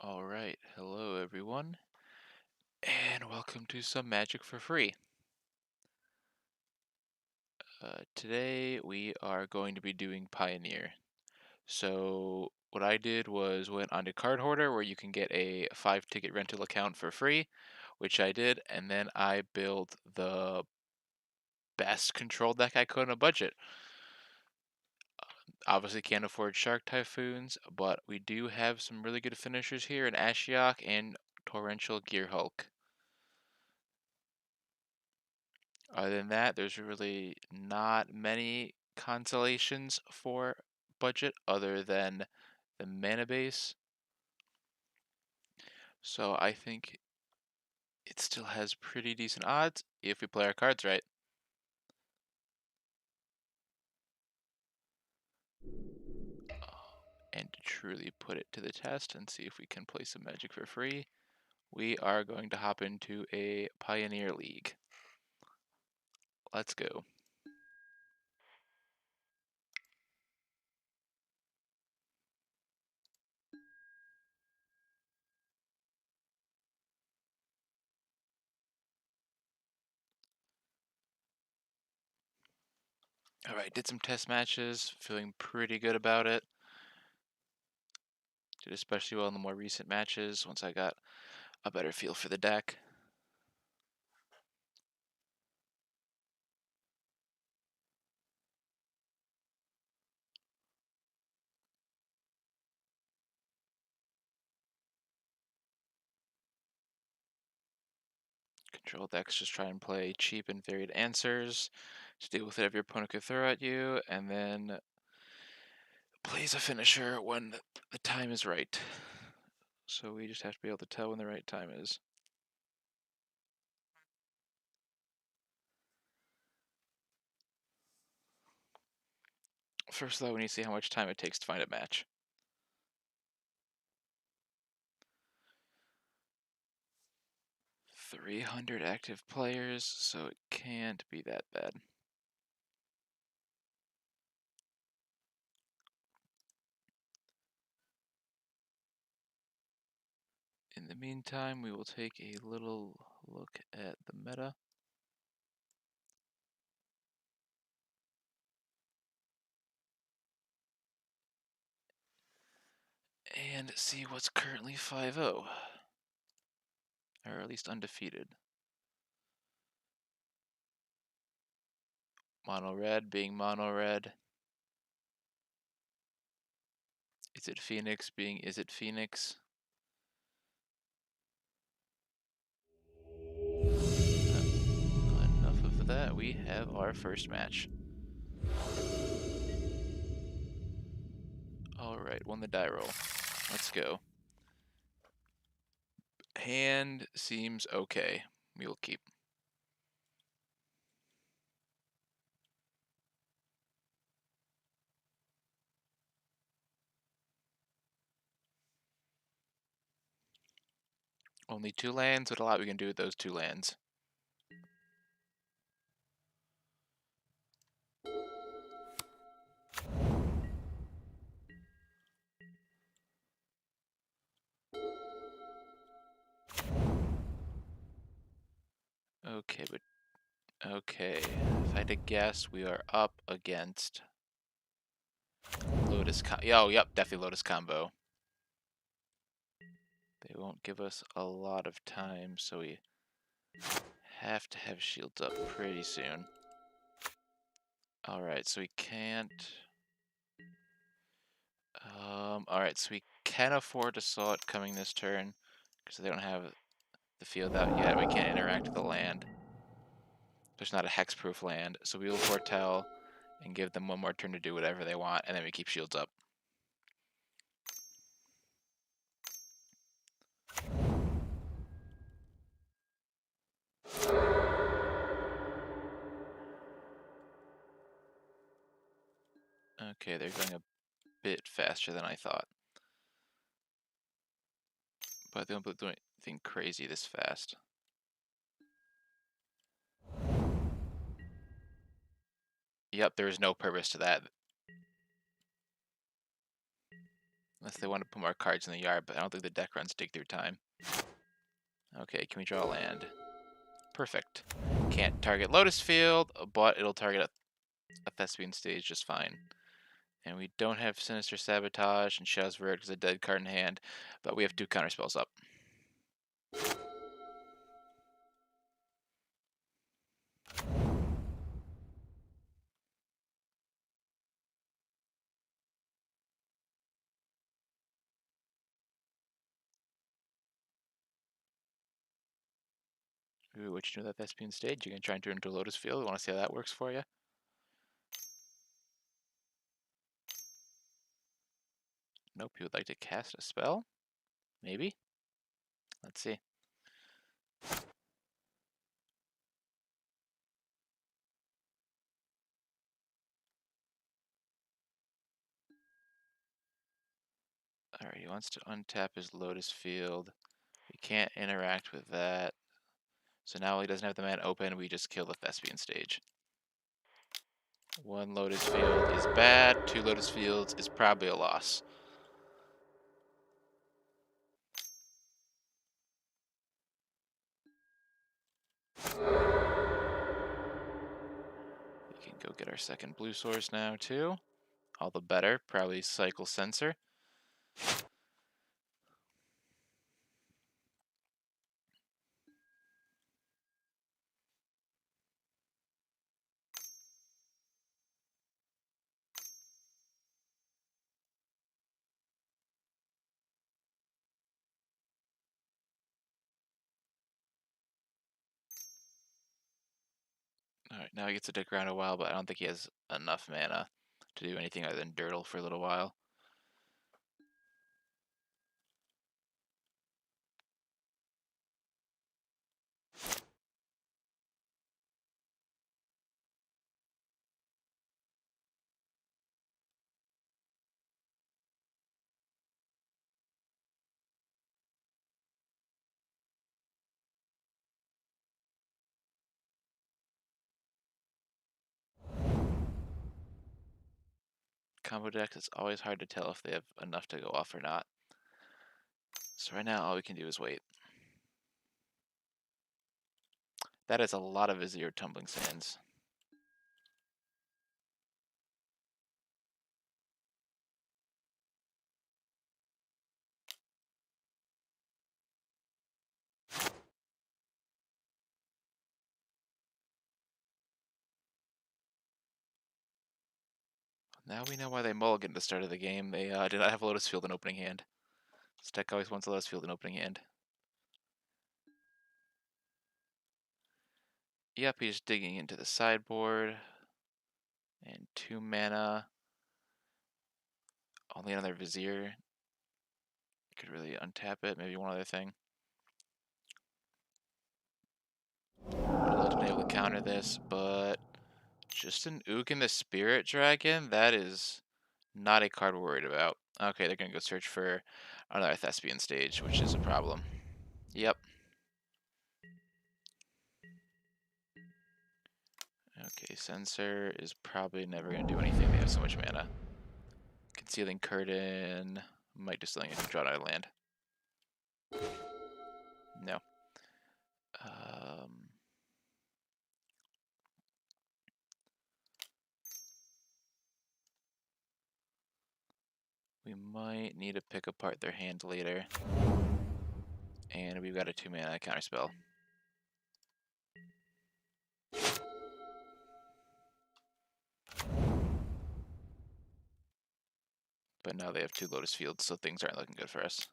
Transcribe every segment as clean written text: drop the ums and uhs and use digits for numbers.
Alright, hello everyone, and welcome to some Magic for Free. Today we are going to be doing Pioneer. So what I did was went onto Card Hoarder where you can get a 5-ticket rental account for free, which I did, and then I built the best control deck I could on a budget. Obviously can't afford Shark Typhoons, but we do have some really good finishers here in Ashiok and Torrential Gearhulk. Other than that, there's really not many consolations for budget other than the mana base. So I think it still has pretty decent odds if we play our cards right. And to truly put it to the test and see if we can play some Magic for free, we are going to hop into a Pioneer League. Let's go. Alright, did some test matches, feeling pretty good about it. Did especially well in the more recent matches once I got a better feel for the deck. Control decks just try and play cheap and varied answers to deal with whatever your opponent could throw at you, and then plays a finisher when the time is right. So we just have to be able to tell when the right time is. First though, we need to see how much time it takes to find a match. 300 active players, so it can't be that bad. In the meantime, we will take a little look at the meta. And see what's currently 5-0. Or at least undefeated. Mono red being mono red. Is it Phoenix being is it Phoenix? Enough of that. We have our first match. Alright, won the die roll. Let's go. Hand seems okay. We will keep. Only 2 lands. What a lot we can do with those 2 lands. Okay, but okay. If I had to guess, we are up against Lotus yep, definitely Lotus Combo. They won't give us a lot of time, so we have to have shields up pretty soon. Alright, so we can't... alright, so we can afford to saw it coming this turn, because they don't have the field out yet. We can't interact with the land. There's not a hexproof land, so we will foretell and give them one more turn to do whatever they want, and then we keep shields up. Okay, they're going a bit faster than I thought. But they don't do anything crazy this fast. Yep, there is no purpose to that. Unless they want to put more cards in the yard, but I don't think the deck runs dig through time. Okay, can we draw land? Perfect. Can't target Lotus Field, but it'll target a Thespian stage just fine. And we don't have Sinister Sabotage, and Shadow's Verdict is a dead card in hand, but we have 2 counterspells up. Ooh, what you do with that Thespian stage? You gonna try and turn it into a Lotus Field? Want to see how that works for you? Nope, you would like to cast a spell? Maybe? Let's see. Alright, he wants to untap his Lotus Field. We can't interact with that. So now he doesn't have the mana open, we just kill the Thespian stage. 1 Lotus Field is bad, 2 Lotus Fields is probably a loss. We can go get our second blue source now, too. All the better, probably Cycle Sensor. Alright, now he gets to dick around a while, but I don't think he has enough mana to do anything other than Dirtle for a little while. Combo decks, it's always hard to tell if they have enough to go off or not. So right now, all we can do is wait. That is a lot of Vizier Tumbling Sands. Now we know why they mulliganed at the start of the game. They did not have a Lotus Field in opening hand. This deck always wants a Lotus Field in opening hand. Yep, he's digging into the sideboard. And 2 mana. Only another Vizier. Could really untap it. Maybe one other thing. Would have been able to counter this, but just an Ook and the Spirit Dragon? That is not a card we're worried about. Okay, they're going to go search for another Thespian stage, which is a problem. Yep. Okay, Sensor is probably never going to do anything. They have so much mana. Concealing Curtain. Might distilling if you draw another land. No. We might need to pick apart their hand later. And we've got a 2 mana counterspell. But now they have 2 Lotus Fields, so things aren't looking good for us.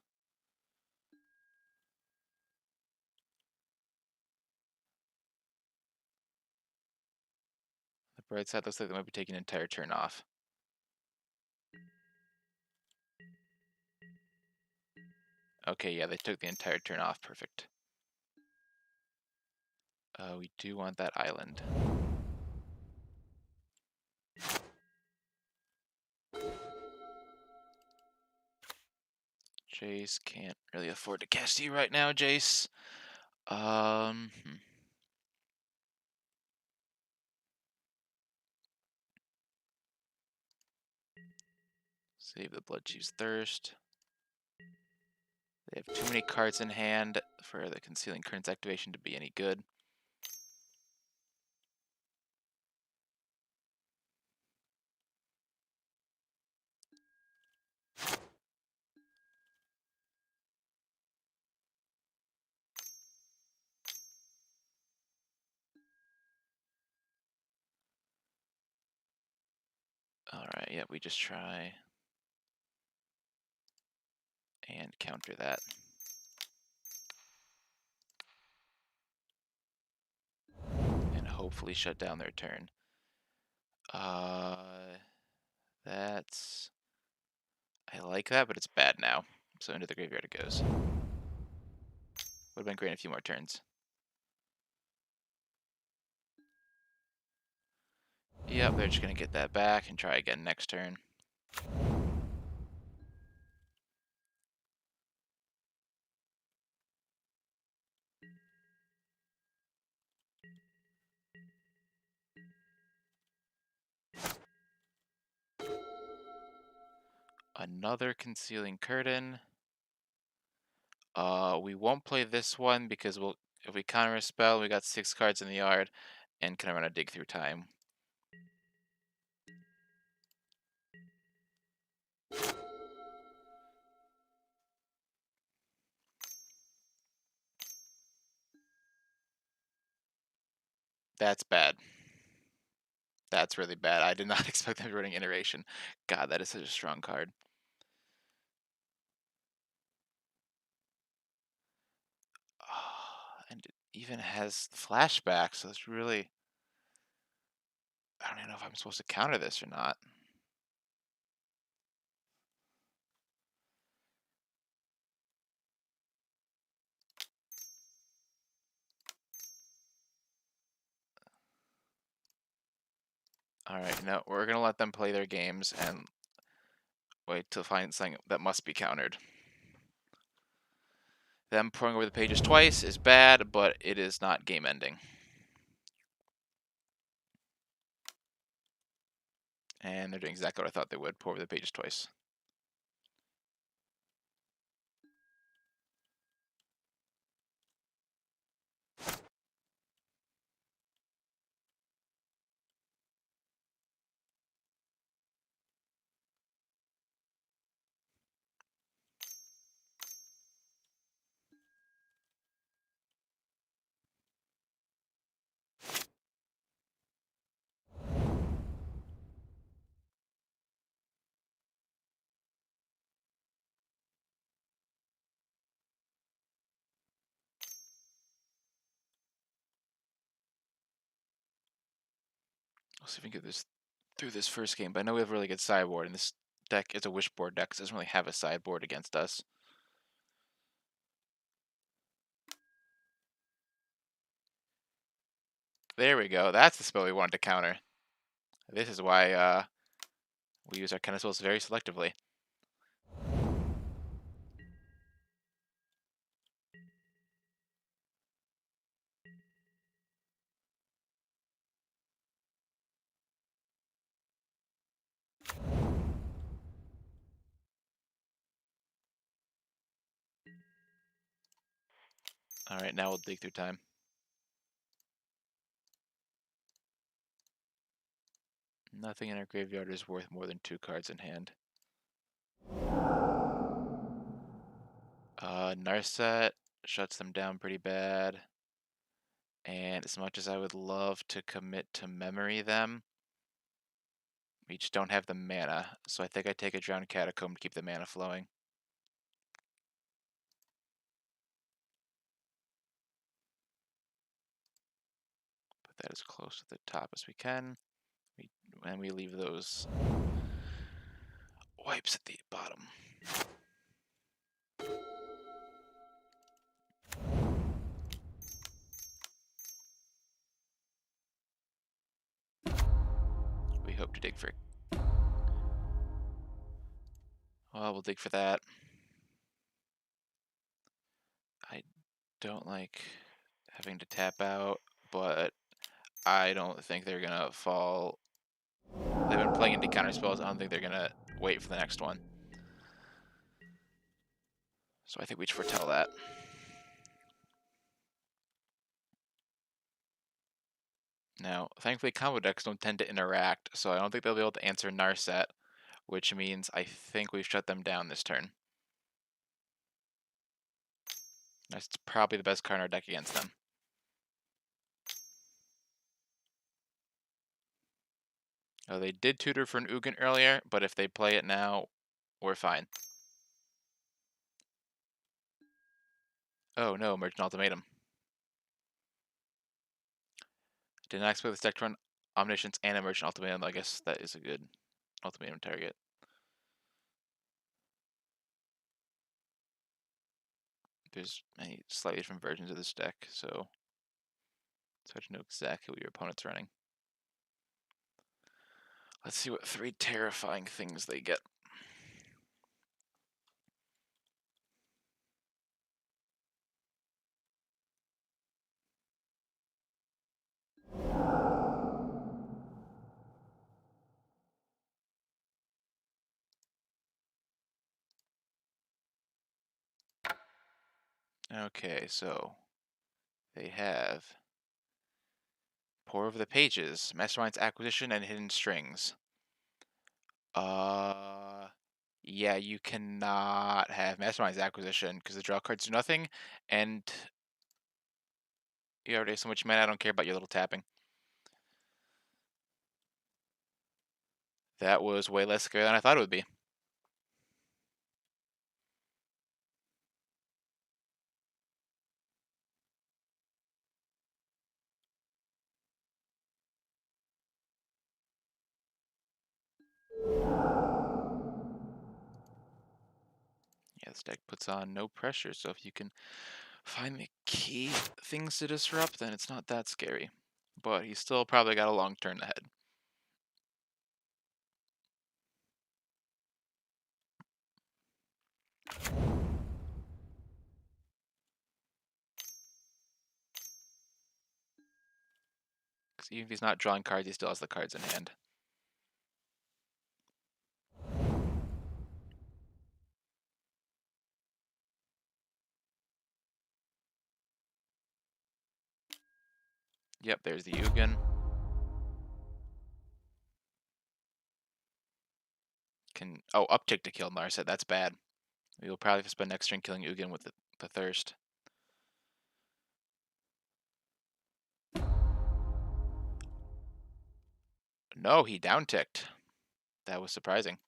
The bright side looks like they might be taking an entire turn off. Okay, yeah, they took the entire turn off. Perfect. We do want that island. Jace can't really afford to cast you right now, Jace. Save the Blood Chief's Thirst. They have too many cards in hand for the Concealing Currents activation to be any good. Alright, yeah, we just try and counter that. And hopefully shut down their turn. That's... I like that, but it's bad now. So into the graveyard it goes. Would have been great in a few more turns. Yep, they're just going to get that back and try again next turn. Another Concealing Curtain. We won't play this one because if we counter a spell, we got 6 cards in the yard and can run a Dig Through Time. That's bad. That's really bad. I did not expect them running Iteration. God, that is such a strong card. And it even has flashback, so it's really... I don't even know if I'm supposed to counter this or not. Alright, no, we're gonna let them play their games and wait to find something that must be countered. Them pouring over the pages twice is bad, but it is not game ending. And they're doing exactly what I thought they would, pour over the pages twice. We'll see if we can get this through this first game, but I know we have a really good sideboard, and this deck is a wishboard deck, so it doesn't really have a sideboard against us. There we go. That's the spell we wanted to counter. This is why we use our kind of spells very selectively. Alright, now we'll dig through time. Nothing in our graveyard is worth more than 2 cards in hand. Narset shuts them down pretty bad. And as much as I would love to commit to memory them, we just don't have the mana. So I think I take a Drowned Catacomb to keep the mana flowing. Put that as close to the top as we can. And we leave those wipes at the bottom. We hope to dig for... Well, we'll dig for that. I don't like having to tap out, but I don't think they're gonna fall. They've been playing into counter spells. I don't think they're gonna wait for the next one. So I think we should foretell that. Now, thankfully, combo decks don't tend to interact, so I don't think they'll be able to answer Narset, which means I think we've shut them down this turn. That's probably the best card in our deck against them. Oh, they did tutor for an Ugin earlier, but if they play it now, we're fine. Oh no, Merchant Ultimatum. Did not expect this deck to run Omniscience and a Merchant Ultimatum. I guess that is a good Ultimatum target. There's many slightly different versions of this deck, so it's hard to know exactly what your opponent's running. Let's see what 3 terrifying things they get. Okay, so they have Pour Over the Pages, Mastermind's Acquisition, and Hidden Strings. Yeah, you cannot have Mastermind's Acquisition because the draw cards do nothing, and you already have so much mana. I don't care about your little tapping. That was way less scary than I thought it would be. Yeah, this deck puts on no pressure, so if you can find the key things to disrupt, then it's not that scary. But he's still probably got a long turn ahead. Because even if he's not drawing cards, he still has the cards in hand. Yep, there's the Ugin. Uptick to kill Narset. That's bad. We'll probably have to spend next turn killing Ugin with the Thirst. No, he downticked. That was surprising.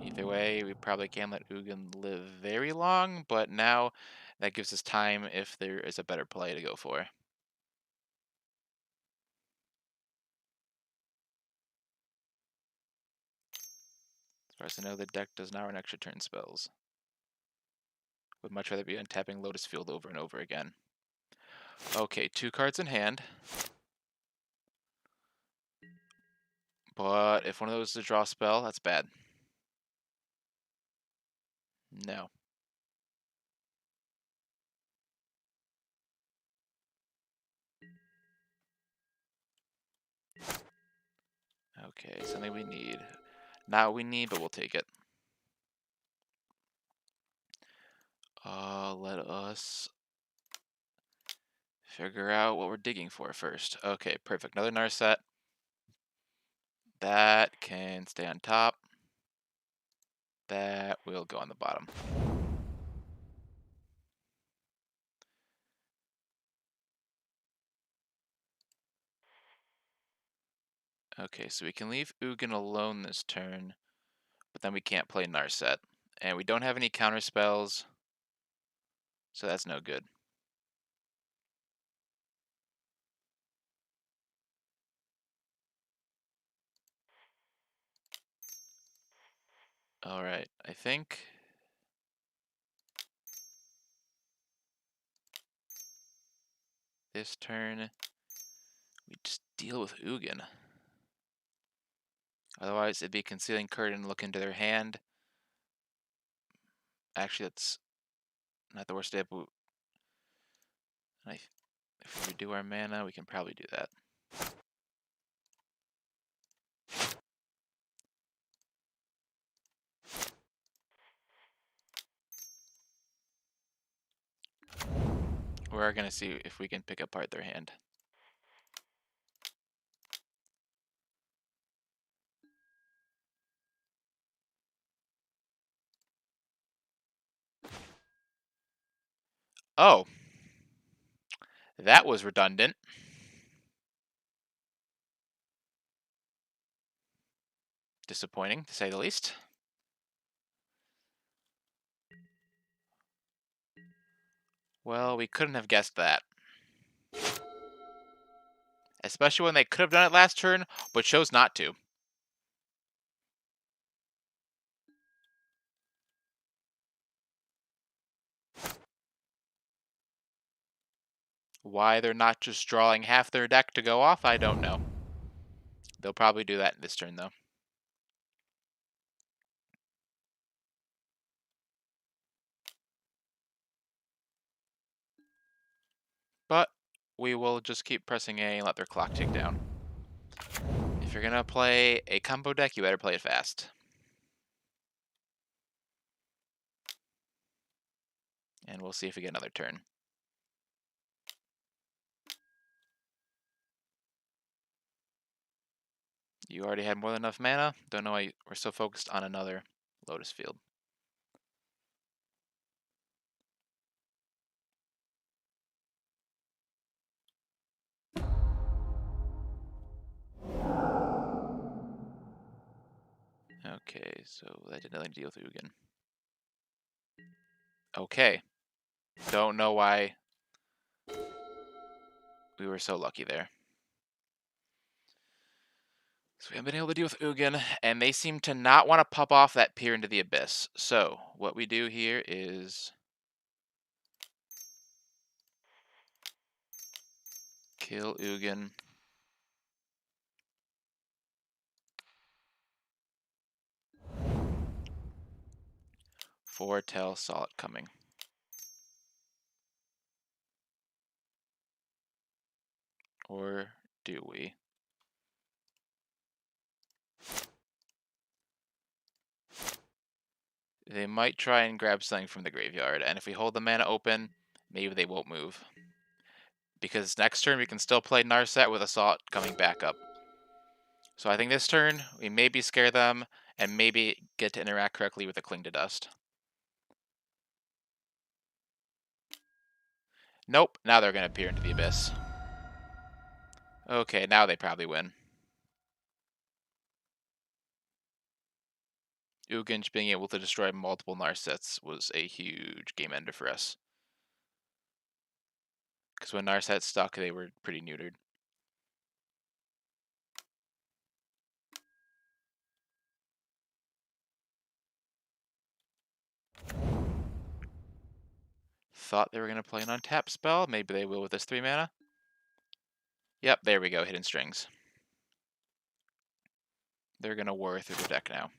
Either way, we probably can't let Ugin live very long, but now that gives us time if there is a better play to go for. As far as I know, the deck does not run extra turn spells. Would much rather be untapping Lotus Field over and over again. Okay, 2 cards in hand. But if one of those is a draw spell, that's bad. No. Okay, something we need. Not what we need, but we'll take it. Let us figure out what we're digging for first. Okay, perfect. Another Narset. That can stay on top. That will go on the bottom. Okay, so we can leave Ugin alone this turn, but then we can't play Narset. And we don't have any counter spells, so that's no good. Alright, I think this turn we just deal with Ugin. Otherwise, it'd be Concealing Curtain, look into their hand. Actually, that's not the worst step. If we do our mana, we can probably do that. We're gonna see if we can pick apart their hand. Oh, that was redundant. Disappointing, to say the least. Well, we couldn't have guessed that. Especially when they could have done it last turn, but chose not to. Why they're not just drawing half their deck to go off, I don't know. They'll probably do that this turn, though. But we will just keep pressing A and let their clock tick down. If you're gonna play a combo deck, you better play it fast. And we'll see if we get another turn. You already had more than enough mana. Don't know why we're so focused on another Lotus Field. Okay, so that did nothing to deal with Ugin. Okay. Don't know why we were so lucky there. So we haven't been able to deal with Ugin, and they seem to not want to pop off that Peer into the Abyss. So what we do here is kill Ugin. Foretell saw it coming. Or do we? They might try and grab something from the graveyard, and if we hold the mana open, maybe they won't move. Because next turn we can still play Narset with Assault coming back up. So I think this turn, we maybe scare them, and maybe get to interact correctly with the Cling to Dust. Nope, now they're going to peer into the Abyss. Okay, now they probably win. Ugin being able to destroy multiple Narsets was a huge game ender for us. Because when Narset stuck, they were pretty neutered. Thought they were going to play an untap spell. Maybe they will with this 3 mana. Yep, there we go, Hidden Strings. They're going to war through the deck now.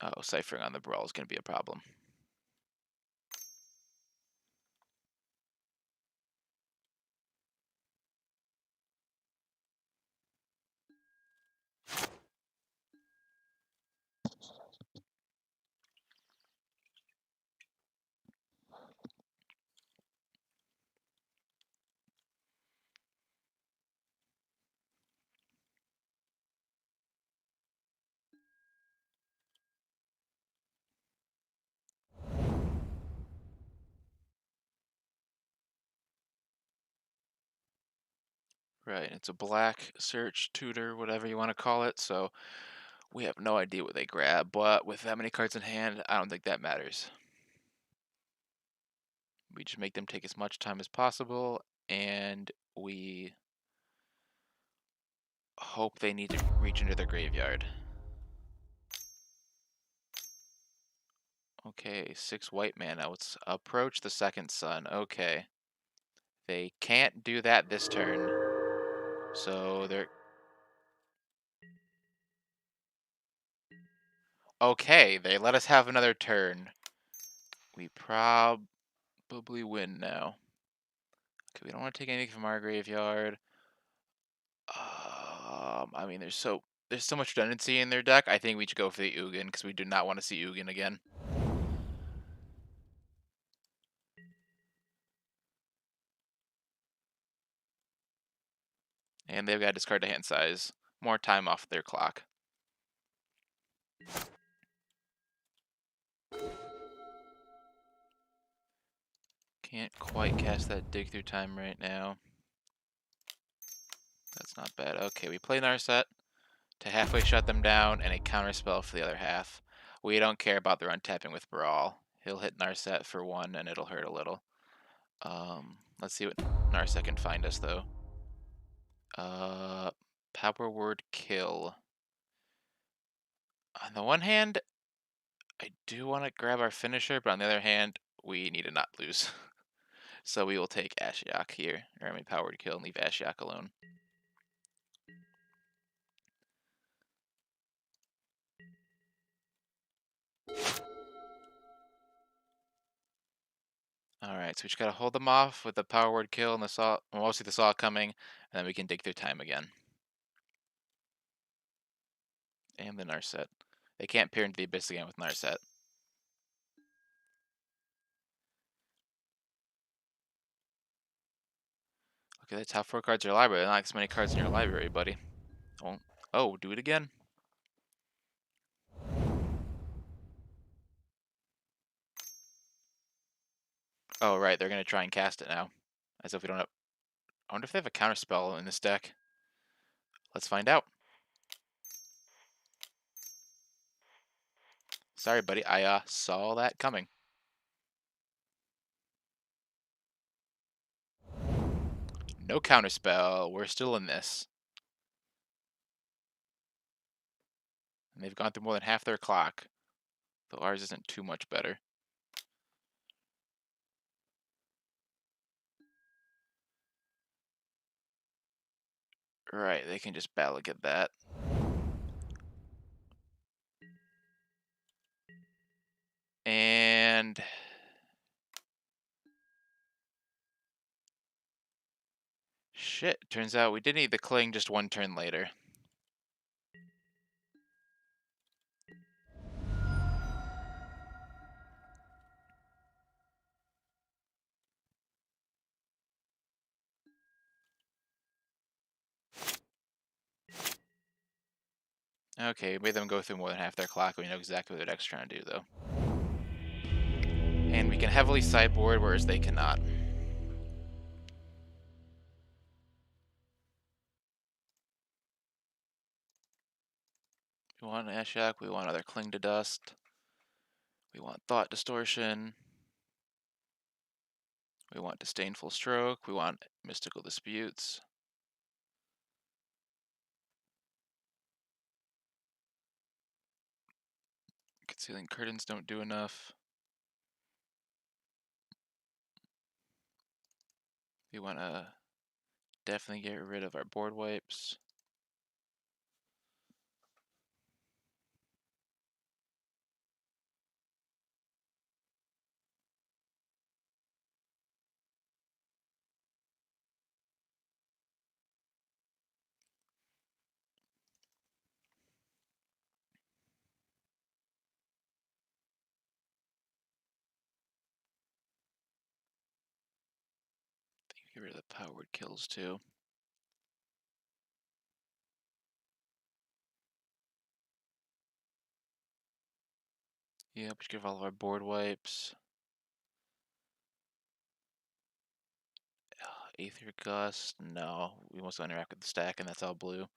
Oh, ciphering on the brawl is going to be a problem. Right, it's a black search, tutor, whatever you want to call it, so we have no idea what they grab, but with that many cards in hand, I don't think that matters. We just make them take as much time as possible, and we hope they need to reach into their graveyard. Okay, 6 white mana. Let's approach the second sun. Okay. They can't do that this turn. So they're... Okay, they let us have another turn. We probably win now. Okay, we don't want to take anything from our graveyard. I mean, there's so much redundancy in their deck. I think we should go for the Ugin because we do not want to see Ugin again. And they've got to discard the hand size. More time off their clock. Can't quite cast that dig through time right now. That's not bad. Okay, we play Narset to halfway shut them down and a counterspell for the other half. We don't care about their untapping with Brawl. He'll hit Narset for 1 and it'll hurt a little. Let's see what Narset can find us though. Power word kill. On the one hand, I do want to grab our finisher, but on the other hand, we need to not lose. So we will take Ashiok here, or I mean power word kill and leave Ashiok alone. Alright, so we just gotta hold them off with the power word kill and the saw, well, mostly the saw coming, and then we can dig through time again. And the Narset. They can't peer into the abyss again with Narset. Okay, the top 4 cards of your library. There are not as many cards in your library, buddy. Oh, do it again. Oh, right, they're gonna try and cast it now. As if we don't have... I wonder if they have a counterspell in this deck. Let's find out. Sorry, buddy, I saw that coming. No counterspell. We're still in this. And they've gone through more than half their clock. Though ours isn't too much better. Right, they can just battle get that. And... shit, turns out we did need the cling just 1 turn later. Okay, we made them go through more than half their clock. We know exactly what their deck's trying to do, though. And we can heavily sideboard, whereas they cannot. We want Ashok, we want other Cling to Dust. We want Thought Distortion. We want Disdainful Stroke. We want Mystical Disputes. Concealing Curtains don't do enough. We want to definitely get rid of our board wipes. Get rid of the powered kills too. Yep, we should give all of our board wipes. Aether Gust, no. We must interact with the stack, and that's all blue.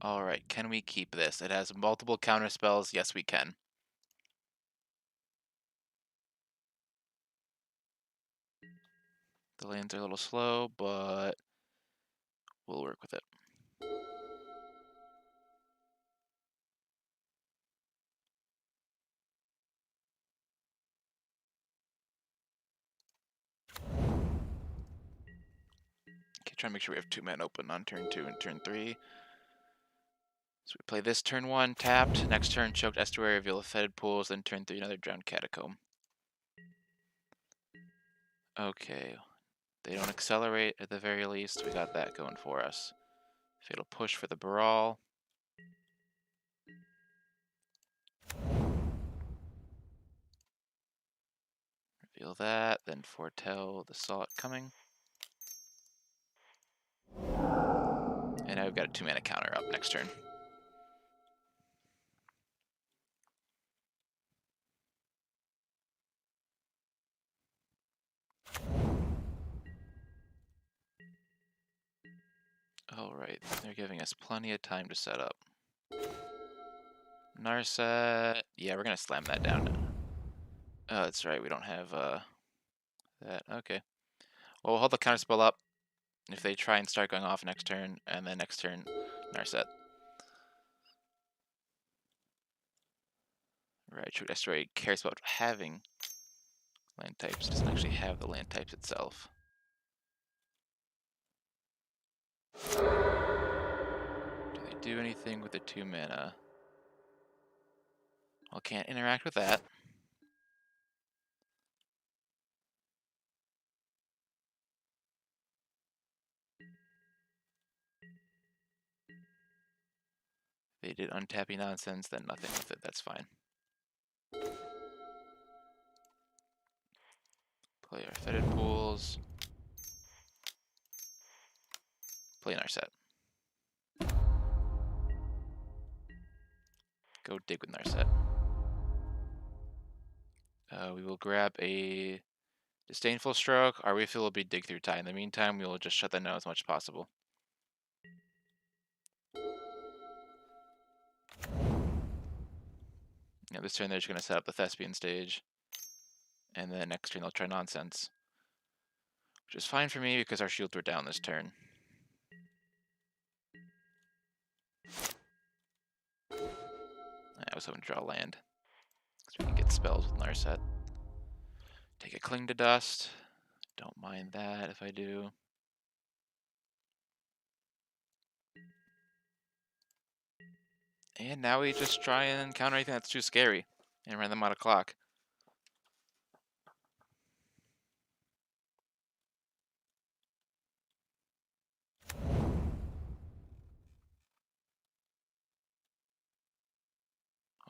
Alright, can we keep this? It has multiple counter spells. Yes, we can. The lands are a little slow, but we'll work with it. Okay, try and make sure we have 2 men open on turn 2 and turn 3. So we play this turn 1, tapped. Next turn, choked estuary, reveal a fetid pools. Then turn 3, another drowned catacomb. Okay. They don't accelerate at the very least. We got that going for us. Fatal push for the Baral. Reveal that, then foretell the Salt coming. And now we've got a 2-mana counter up next turn. Alright, they're giving us plenty of time to set up. Narset. Yeah, we're going to slam that down. Oh, that's right, we don't have that. Okay. Well, we'll hold the counterspell up if they try and start going off next turn, and then next turn, Narset. Right, True Estuary cares about having land types, doesn't actually have the land types itself. Do they do anything with the 2 mana? Well, can't interact with that. They did untappy nonsense, then nothing with it, that's fine. Play our fetid pools. Play Narset. Go dig with Narset. We will grab a Disdainful Stroke. Our refill will be Dig Through Time. In the meantime, we will just shut that down as much as possible. Yeah, this turn they're just going to set up the Thespian stage. And then next turn they'll try Nonsense. Which is fine for me because our shields were down this turn. I was hoping to draw land. So we can get spells with Narset. Take a Cling to Dust. Don't mind that if I do. And now we just try and counter anything that's too scary and run them out of clock.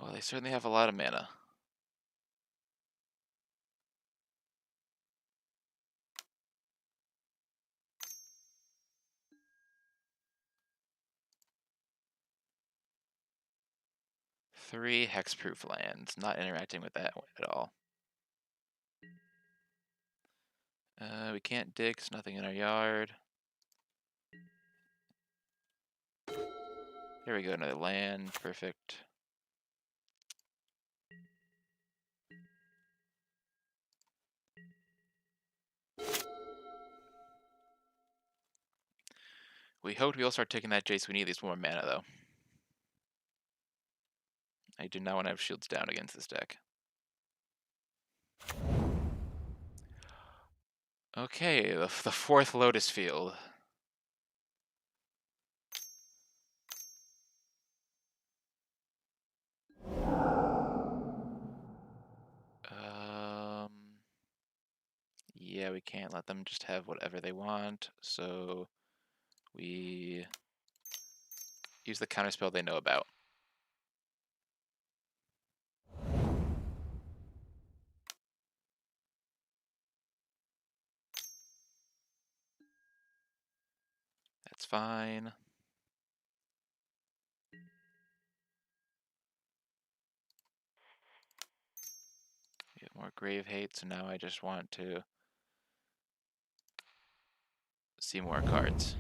Well, they certainly have a lot of mana. Three hexproof lands. Not interacting with that at all. We can't dig, there's nothing in our yard. There we go, another land. Perfect. We hoped we'll start taking that Jace. We need at least 1 more mana, though. I do not want to have shields down against this deck. Okay, the 4th Lotus Field. Yeah, we can't let them just have whatever they want, so we use the counterspell they know about. That's fine. We have more Grave Hate, so now I just want to see more cards.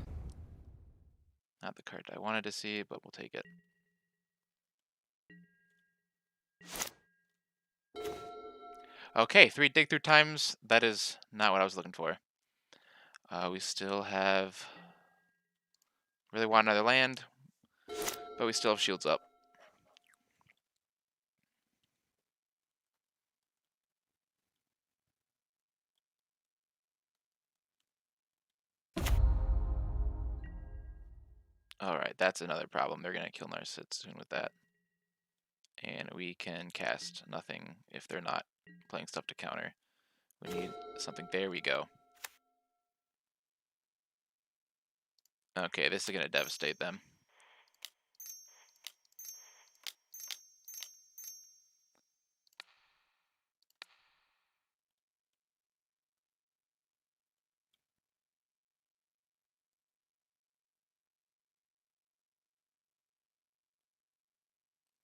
Not the card I wanted to see, but we'll take it. Okay, 3 dig through times. That is not what I was looking for. We still have... Really want another land, but we still have shields up. Alright, that's another problem. They're gonna kill Narset soon with that. And we can cast nothing if they're not playing stuff to counter. We need something. There we go. Okay, this is gonna devastate them.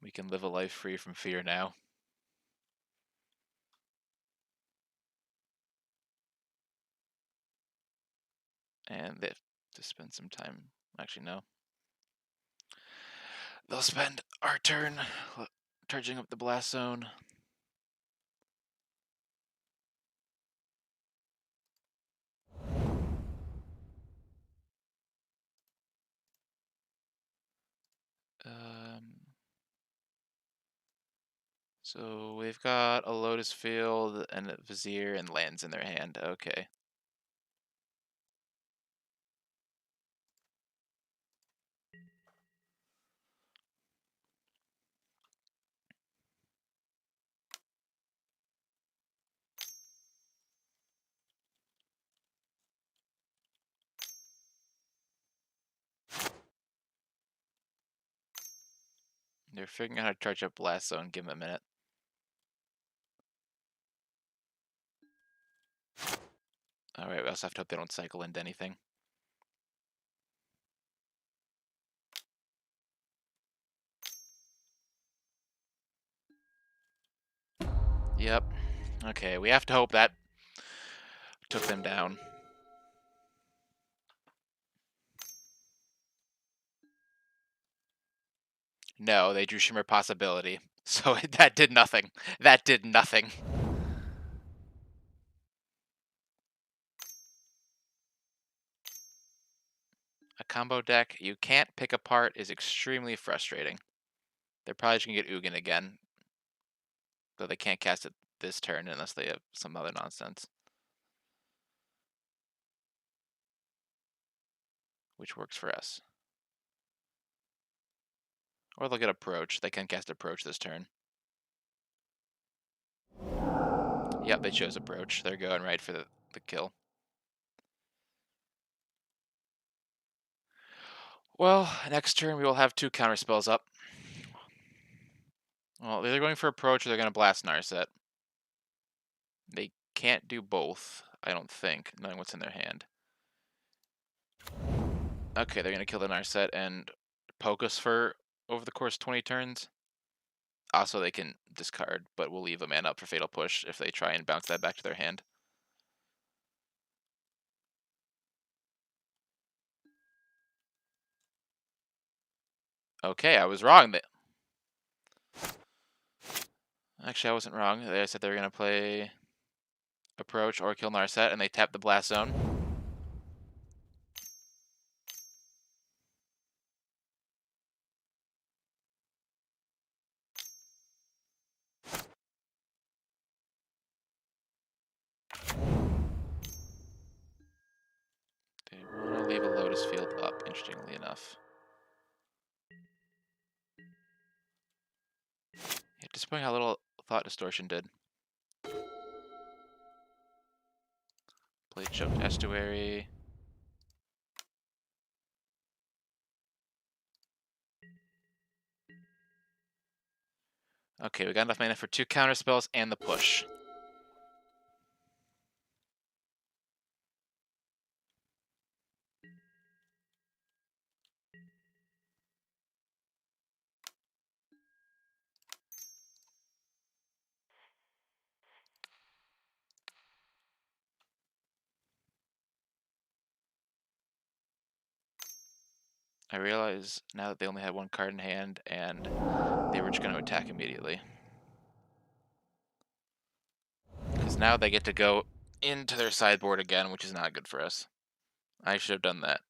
We can live a life free from fear now. And they have to spend some time. Actually, no. They'll spend our turn charging up the blast zone. So we've got a Lotus Field and a Vizier and lands in their hand. Okay. They're figuring out how to charge up blast zone. Give them a minute. Alright, we also have to hope they don't cycle into anything. Yep. Okay, we have to hope that took them down. No, they drew Shimmer Possibility. So that did nothing. That did nothing. A combo deck you can't pick apart is extremely frustrating. They're probably just going to get Ugin again. Though they can't cast it this turn unless they have some other nonsense. Which works for us. Or they'll get Approach. They can cast Approach this turn. Yep, they chose Approach. They're going right for the kill. Well, next turn we will have 2 counterspells up. Well, they're going for Approach or they're going to blast Narset. They can't do both, I don't think, knowing what's in their hand. Okay, they're going to kill the Narset and poke us for over the course of 20 turns. Also, they can discard, but we'll leave a mana up for Fatal Push if they try and bounce that back to their hand. Okay, I was wrong. Actually, I wasn't wrong. They said they were going to play Approach or kill Narset, and they tapped the Blast Zone. They want to leave a Lotus Field up, interestingly enough. Yeah, disappointing how little Thought Distortion did. Play Choked Estuary. Okay, we got enough mana for 2 counterspells and the push. I realize now that they only had 1 card in hand, and they were just going to attack immediately. Because now they get to go into their sideboard again, which is not good for us. I should have done that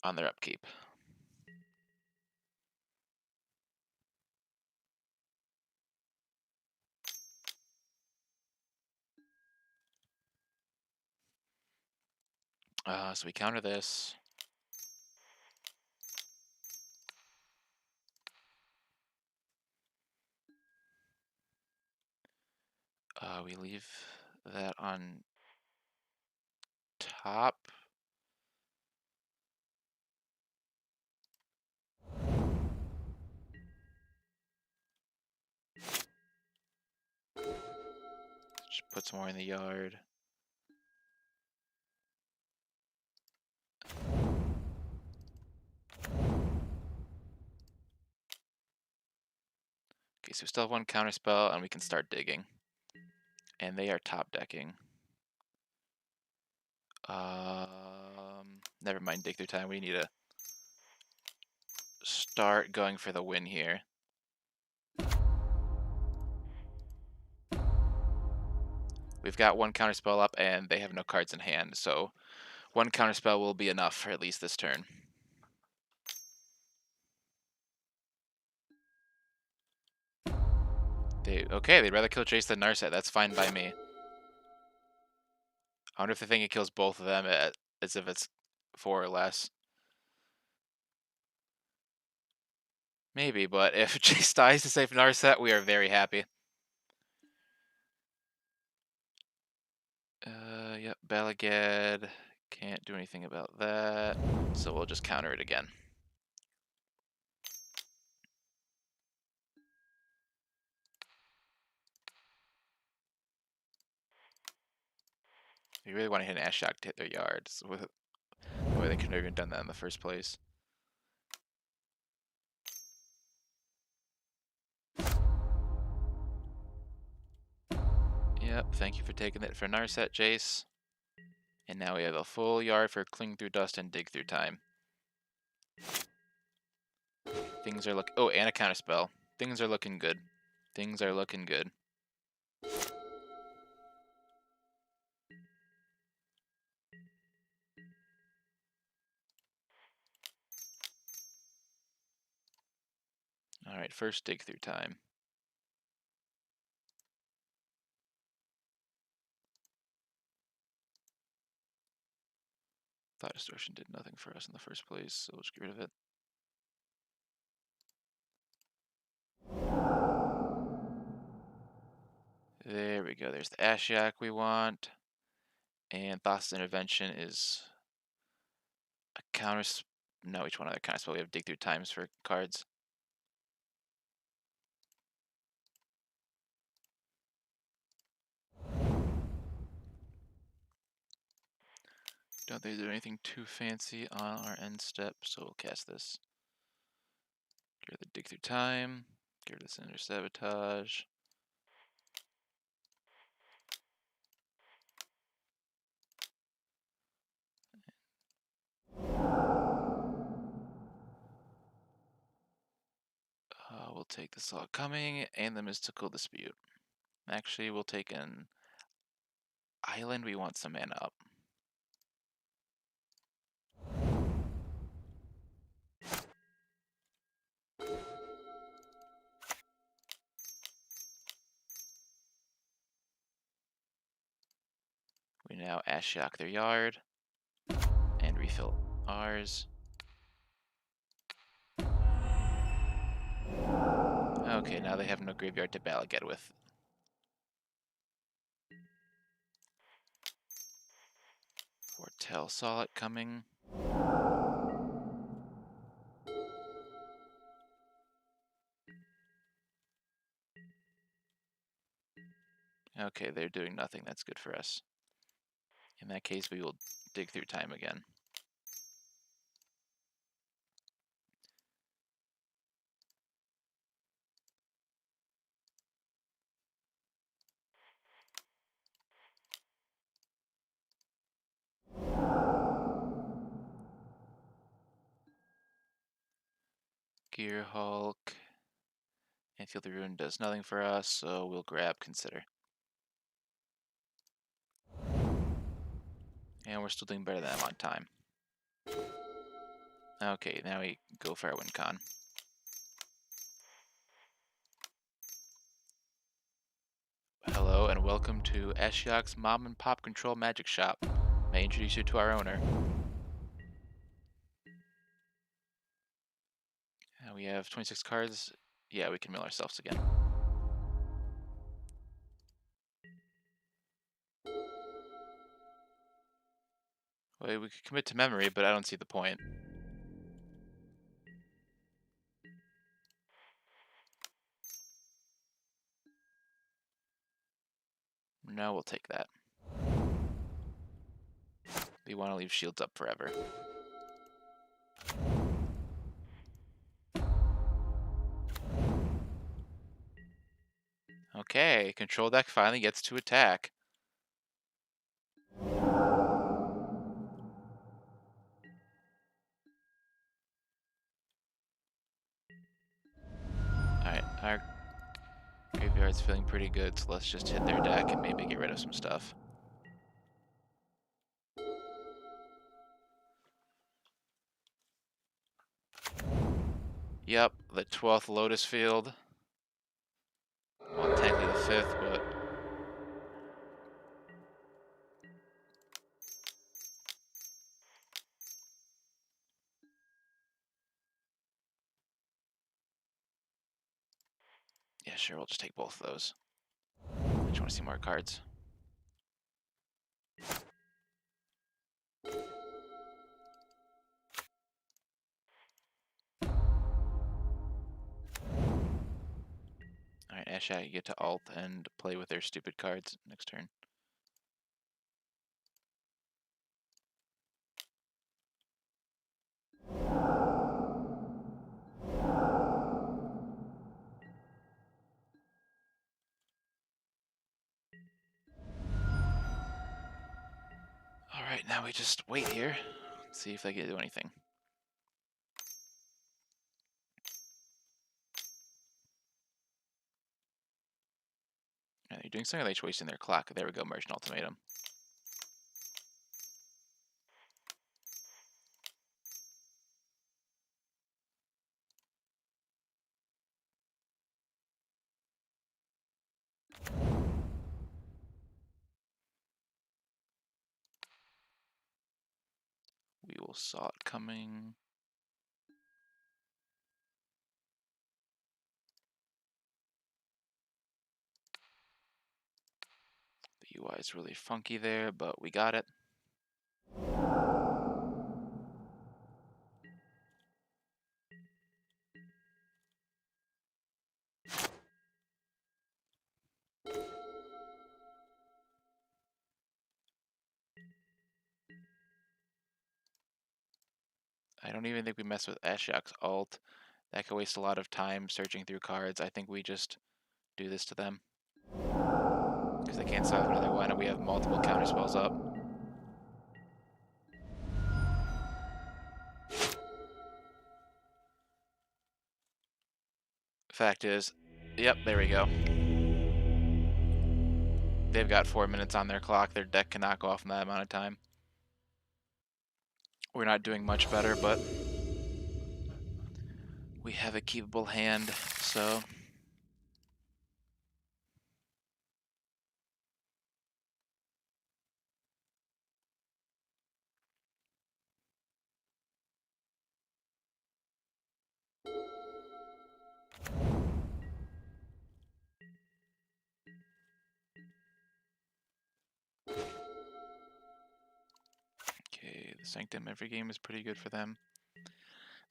on their upkeep. So we counter this. We leave that on top. Just put some more in the yard. Okay, so we still have one counter spell, and we can start digging. And they are top decking. Never mind, dig through time. We need to start going for the win here. We've got one counterspell up, and they have no cards in hand, so one counterspell will be enough for at least this turn. They'd rather kill Jace than Narset. That's fine by me. I wonder if they think it kills both of them as if it's 4 or less. Maybe, but if Jace dies to save Narset, we are very happy. Yep, Balagad. Can't do anything about that, so we'll just counter it again. You really want to hit an Ashiok to hit their yards. With the way they couldn't have even done that in the first place. Yep, thank you for taking it for Narset, Jace. And now we have a full yard for Cling Through Dust and Dig Through Time. Things are looking... Oh, and a counterspell. Things are looking good. Things are looking good. Alright, first Dig Through Time. Thought Distortion did nothing for us in the first place, so we'll just get rid of it. There we go, there's the Ashiok we want. And Thoughtless Intervention is a counter... No, each one other counterspell. We have Dig Through Times for cards. Don't think they do anything too fancy on our end step, so we'll cast this. Get rid of the Dig Through Time. Get rid of this Inner Sabotage. We'll take the Saw Coming and the Mystical Dispute. Actually, we'll take an Island. We want some mana up. We now Ashiok their yard and refill ours. Okay, now they have no graveyard to Balagad with. Foretell saw it coming. Okay, they're doing nothing. That's good for us. In that case, we will Dig Through Time again. Gear Hulk. And Feel the Ruin does nothing for us, so we'll grab Consider. And we're still doing better than them on time. Okay, now we go for our win con. Hello and welcome to Ashiok's Mom and Pop Control Magic Shop. May I introduce you to our owner. We have 26 cards. Yeah, we can mill ourselves again. Well, we could commit to memory, but I don't see the point. No, we'll take that. We want to leave shields up forever. Okay, control deck finally gets to attack. Alright, our graveyard's feeling pretty good, so let's just hit their deck and maybe get rid of some stuff. Yep, the 12th Lotus Field. Well, technically the 5th, but... Yeah, sure, we'll just take both of those. I just want to see more cards. Alright, Ashak, you get to alt and play with their stupid cards next turn. Alright, now we just wait here. See if they can do anything. Are they doing something? Or are they just wasting their clock? There we go, Merchant Ultimatum. We will saw it coming. The UI is really funky there, but we got it. I don't even think we mess with Ashok's alt. That could waste a lot of time searching through cards. I think we just do this to them. Because they can't solve another one, and we have multiple counter spells up. Fact is, yep, there we go. They've got 4 minutes on their clock. Their deck cannot go off in that amount of time. We're not doing much better, but we have a keepable hand, so... Okay, the Sanctum every game is pretty good for them.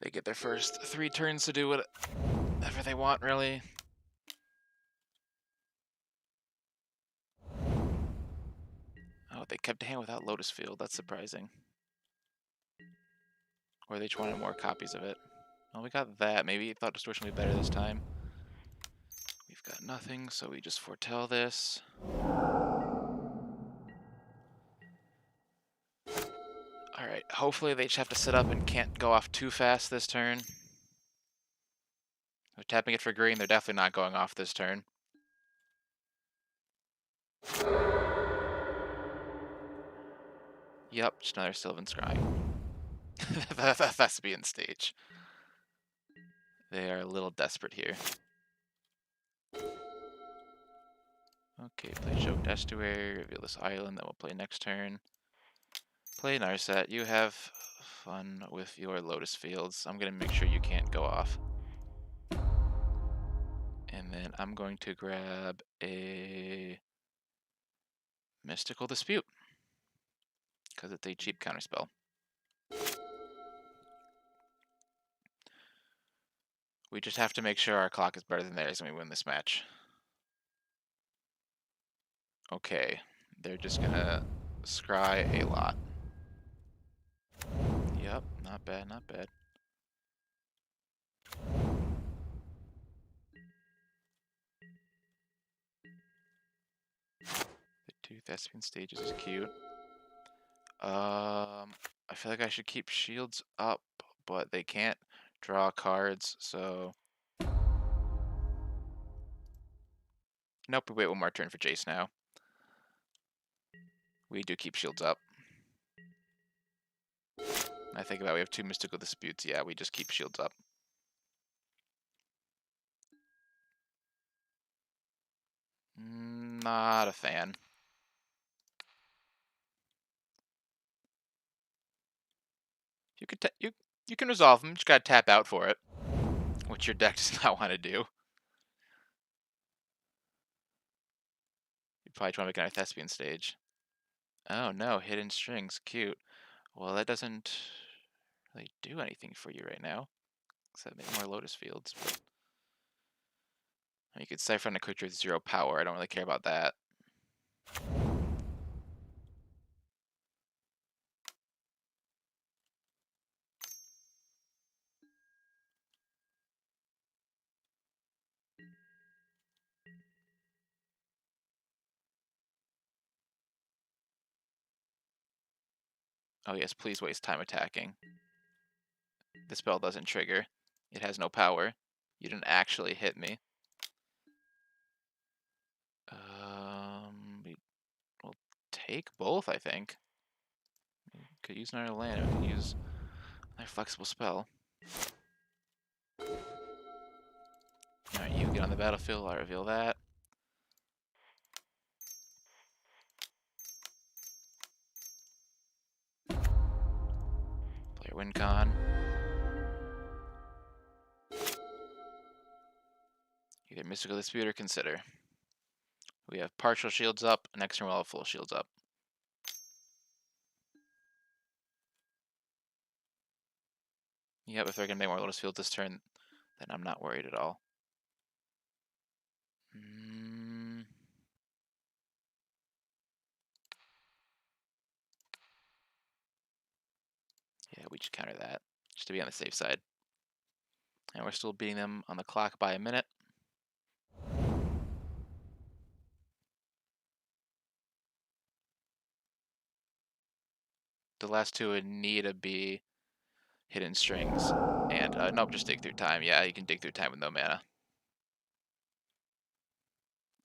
They get their first 3 turns to do whatever they want, really. Oh, they kept a hand without Lotus Field. That's surprising. Or they just wanted more copies of it. Well, we got that. Maybe thought Distortion would be better this time. We've got nothing, so we just foretell this. Alright, hopefully they just have to sit up and can't go off too fast this turn. They're tapping it for green. They're definitely not going off this turn. Yep, just another Sylvan Scrying. That has to be in stage. They are a little desperate here. Okay, play Choked Estuary, reveal this island that we'll play next turn. Play Narset. You have fun with your Lotus Fields. I'm going to make sure you can't go off. And then I'm going to grab a Mystical Dispute. because it's a cheap counterspell. We just have to make sure our clock is better than theirs when we win this match. Okay, they're just gonna scry a lot. Yep, not bad, not bad. The two Thespian stages is cute. I feel like I should keep shields up, but they can't draw cards, so... Nope, we wait one more turn for Jace now. We do keep shields up. I think about it, we have two Mystical Disputes. Yeah, we just keep shields up. Not a fan. You could you can resolve them. You just gotta tap out for it, which your deck does not want to do. You probably try to make another Thespian stage. Oh no, hidden strings, cute. Well, that doesn't really do anything for you right now, except make more Lotus Fields. But you could Siphon a creature with 0 power. I don't really care about that. Oh yes, please waste time attacking. The spell doesn't trigger. It has no power. You didn't actually hit me. We'll take both, I think. We could use another land. We could use another flexible spell. Alright, you get on the battlefield. I'll reveal that. Play your win con. Either Mystical Dispute or Consider. We have partial shields up. Next turn we'll have full shields up. Yep, if they're going to make more Lotus Fields this turn, then I'm not worried at all. Yeah, we just counter that, just to be on the safe side. And we're still beating them on the clock by a minute. The last two would need to be Hidden Strings. And, nope, just dig through time. Yeah, you can dig through time with no mana.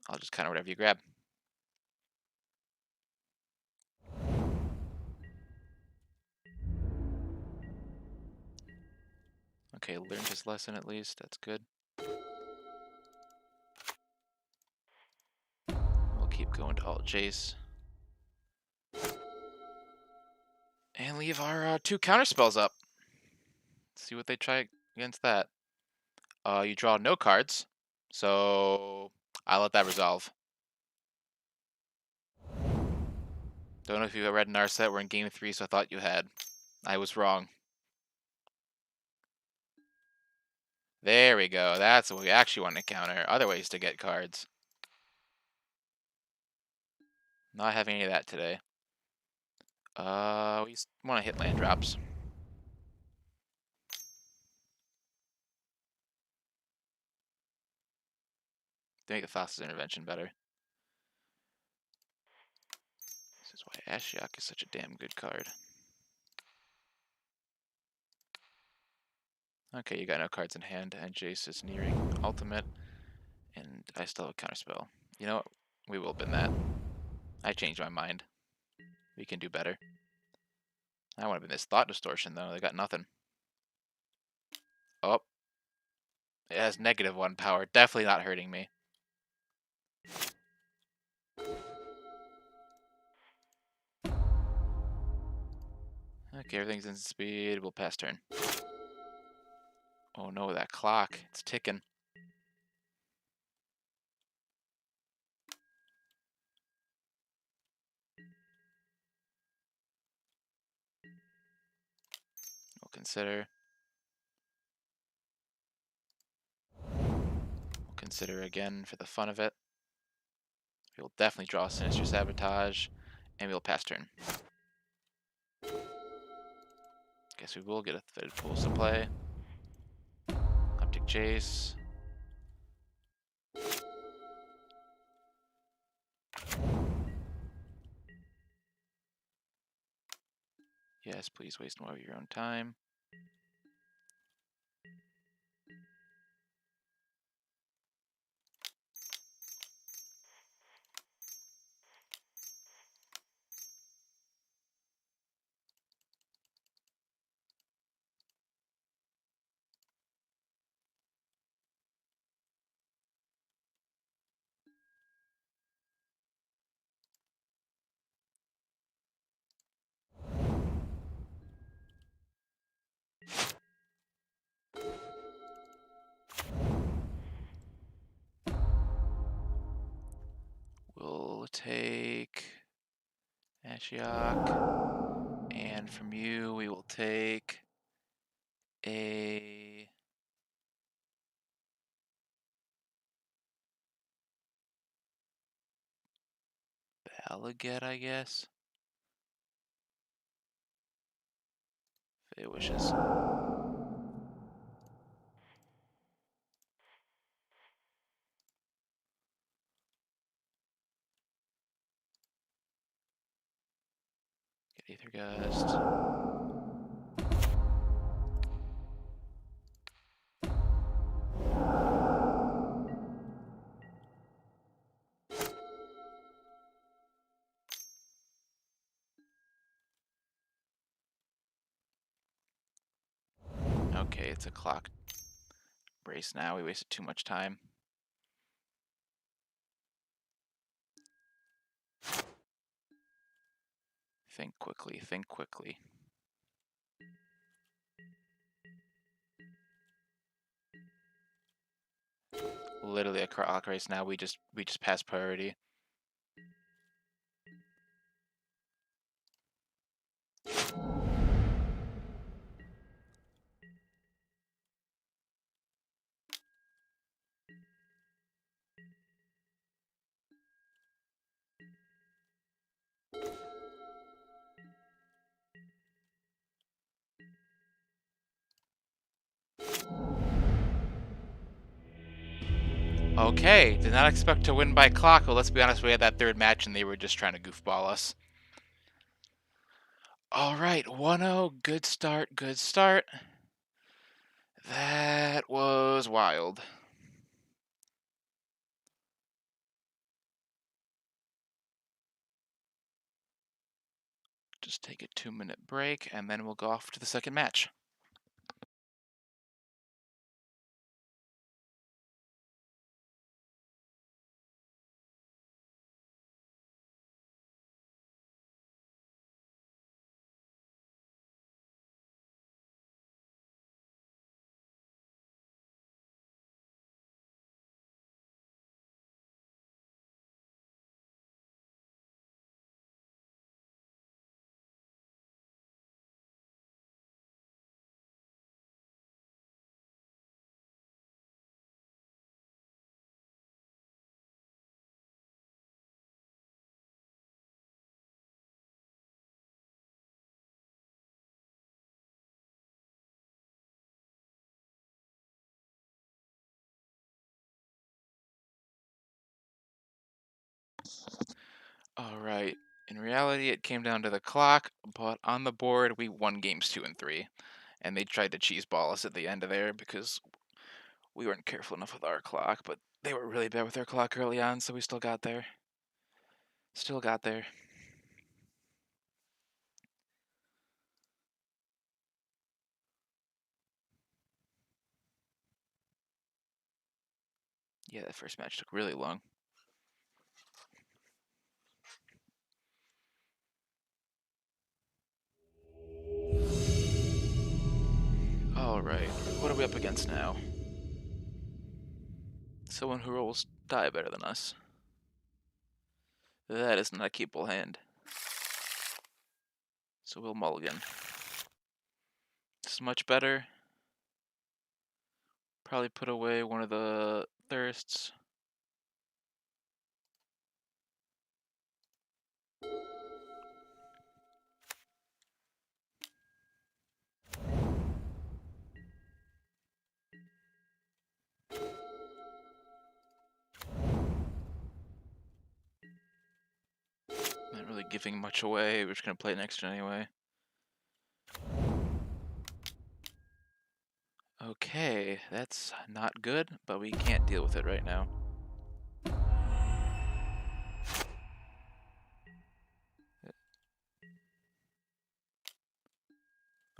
I'll just counter whatever you grab. Okay, learned his lesson at least. That's good. We'll keep going to alt Jace. And leave our 2 counterspells up. See what they try against that. You draw no cards, so I'll let that resolve. Don't know if you read in our set. We're in game 3, so I thought you had. I was wrong. There we go. That's what we actually want to counter. Other ways to get cards. Not having any of that today. We want to hit land drops. To make the fastest intervention better. This is why Ashiok is such a damn good card. Okay, you got no cards in hand, and Jace is nearing ultimate, and I still have a counterspell. You know what? We will bin that. I changed my mind. We can do better. I want to bin this Thought Distortion, though. They got nothing. Oh. It has -1 power. Definitely not hurting me. Okay, everything's in speed. We'll pass turn. Oh no, that clock. It's ticking. consider. We'll consider again for the fun of it. We'll definitely draw Sinister Sabotage, and we'll pass turn. Guess we will get a Fitted Pools to play. Optic Chase. Yes, please waste more of your own time. We'll take Ashiok, and from you we will take a Balaget, I guess. Fate wishes. Get Aether Gust. Okay, it's a clock race now. We wasted too much time. Think quickly, think quickly. Literally a clock race now. We just pass priority. Okay, did not expect to win by clock, but let's be honest, we had that third match and they were just trying to goofball us. Alright, 1-0, good start, good start. That was wild. Just take a 2-minute break, and then we'll go off to the second match. Alright, in reality it came down to the clock, but on the board we won games 2 and 3. And they tried to cheese ball us at the end of there because we weren't careful enough with our clock, but they were really bad with their clock early on, so we still got there. Still got there. Yeah, that first match took really long. Alright, what are we up against now? Someone who rolls die better than us. That is not a keepable hand. So we'll mulligan. This is much better. Probably put away one of the thirsts. Not really giving much away. We're just gonna play it next turn anyway. Okay, that's not good, but we can't deal with it right now. The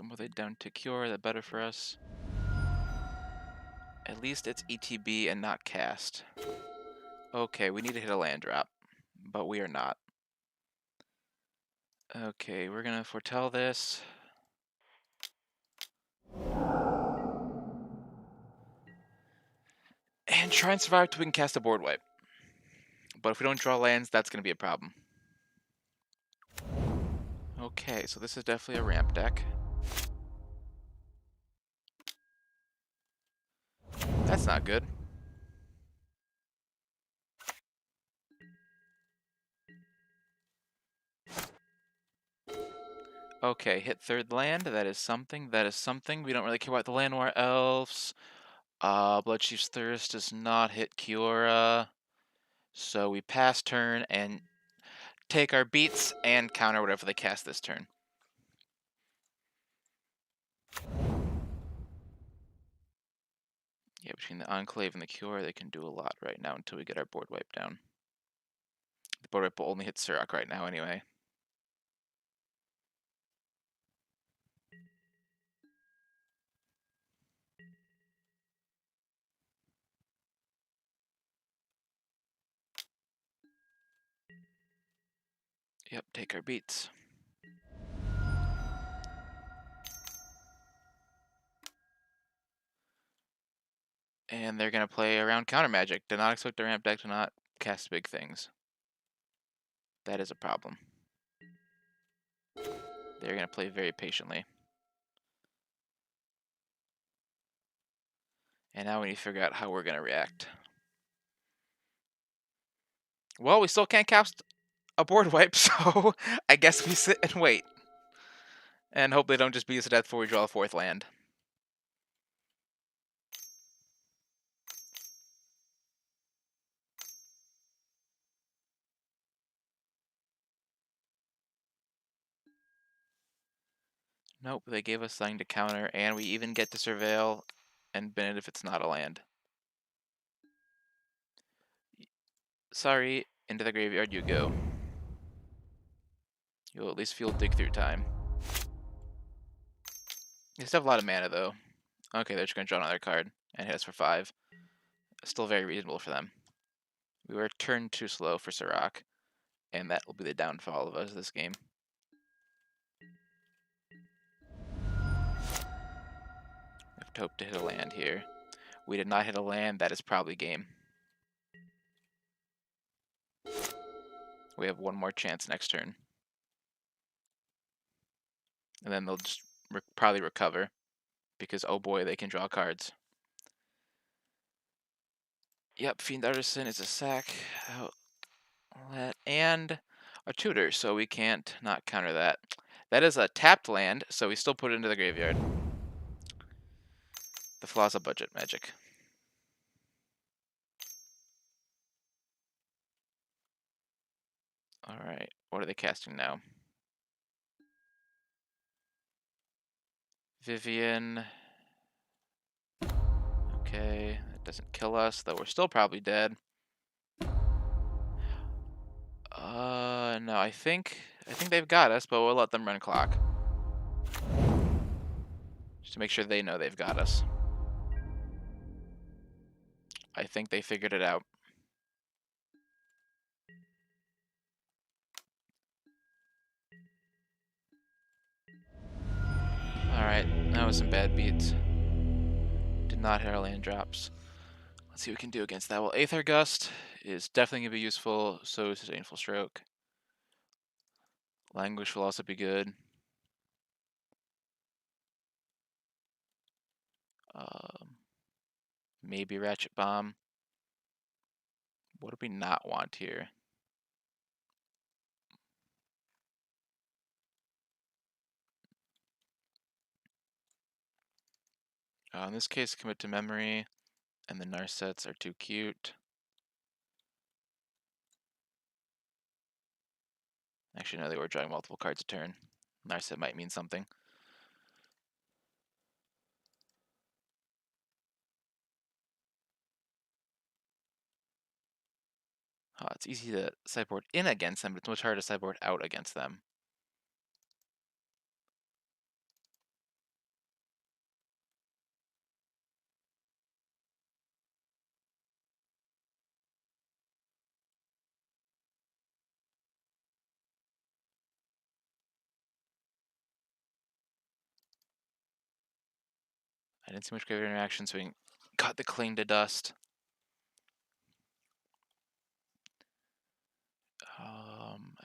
more they down to cure, the better for us. At least it's ETB and not cast. Okay, we need to hit a land drop, but we are not. Okay, we're gonna foretell this. And try and survive till we can cast a board wipe. But if we don't draw lands, that's gonna be a problem. Okay, so this is definitely a ramp deck. That's not good. Okay, hit third land. That is something. That is something. We don't really care about the Llanowar Elves. Bloodchief's Thirst does not hit Kiora. So we pass turn and take our beats and counter whatever they cast this turn. Yeah, between the Enclave and the Cure, they can do a lot right now until we get our board wipe down. The board wipe will only hit Surrak right now anyway. Yep, take our beats. And they're going to play around counter magic. Do not expect the ramp deck to not cast big things. That is a problem. They're going to play very patiently. And now we need to figure out how we're going to react. Well, we still can't cast a board wipe, so I guess we sit and wait. And hope they don't just beat us to death before we draw a fourth land. Nope, they gave us something to counter, and we even get to surveil and bin it if it's not a land. Sorry, into the graveyard you go. You'll at least feel dig through time. They still have a lot of mana though. Okay, they're just gonna draw another card and hit us for 5. Still very reasonable for them. We were turned too slow for Surrak, and that will be the downfall of us this game. We have to hope to hit a land here. We did not hit a land, that is probably game. We have one more chance next turn. And then they'll just probably recover, because oh boy, they can draw cards. Yep, Fiend Artisan is a sack. And a tutor, so we can't not counter that. That is a tapped land, so we still put it into the graveyard. The flaws of budget magic. Alright, what are they casting now? Vivian. Okay, that doesn't kill us, though we're still probably dead. No, I think they've got us, but we'll let them run clock. Just to make sure they know they've got us. I think they figured it out. Alright, that was some bad beats. Did not hit our land drops. Let's see what we can do against that. Well, Aether Gust is definitely going to be useful, so is Disdainful Stroke. Languish will also be good. Maybe ratchet bomb. What do we not want here? In this case, commit to memory, and the Narsets are too cute. Actually, no, they were drawing multiple cards a turn. Narset might mean something. It's easy to sideboard in against them, but it's much harder to sideboard out against them. I didn't see much graveyard interaction, so we got the cling to dust.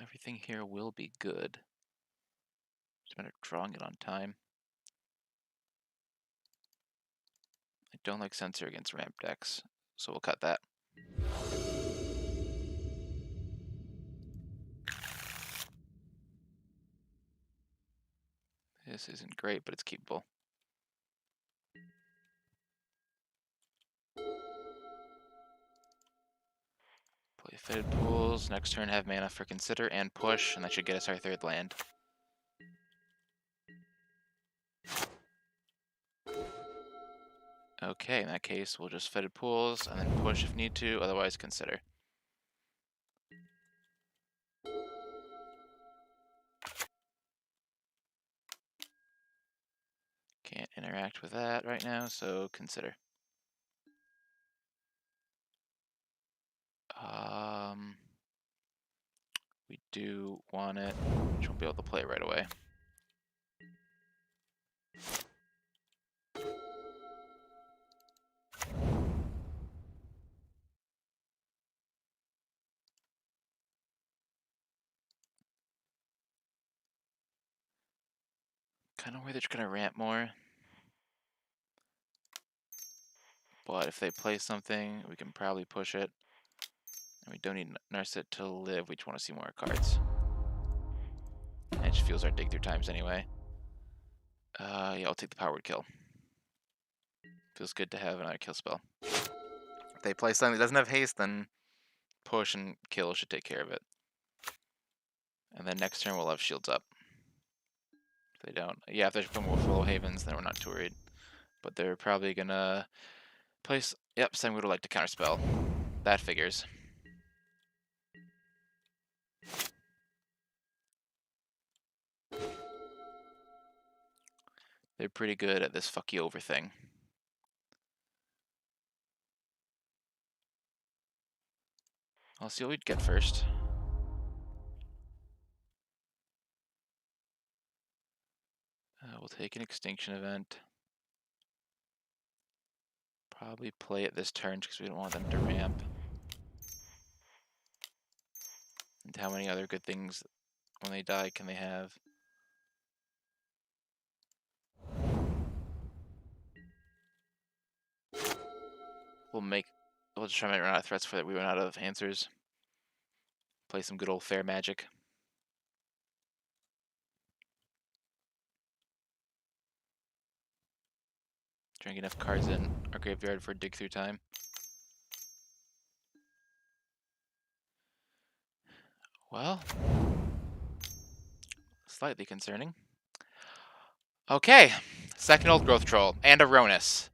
Everything here will be good. Just a matter of drawing it on time. I don't like Censor against ramp decks, so we'll cut that. This isn't great, but it's keepable. Play Fitted Pools. Next turn have mana for Consider and Push, and that should get us our third land. Okay, in that case, we'll just Fitted Pools and then push if need to, otherwise Consider. Can't interact with that right now, so Consider. We do want it, which won't be able to play right away. Kind of worried they're just going to ramp more. But if they play something, we can probably push it. And we don't need Narset to live, we just want to see more cards. And it just feels our dig through times anyway. Yeah, I'll take the powered kill. Feels good to have another kill spell. If they play something that doesn't have haste, then push and kill should take care of it. And then next turn we'll have shields up. If they don't, yeah, if they put more Willow Havens, then we're not too worried. But they're probably gonna place. Yep, Sam would like to counterspell. That figures. They're pretty good at this fuck you over thing. I'll see what we'd get first. We'll take an Extinction Event. Probably play it this turn because we don't want them to ramp. And how many other good things when they die can they have? We'll just try to run out of threats for that. We run out of answers. Play some good old fair magic. Trying to get enough cards in our graveyard for dig through time. Well, slightly concerning. Okay, second old growth troll and Aronis.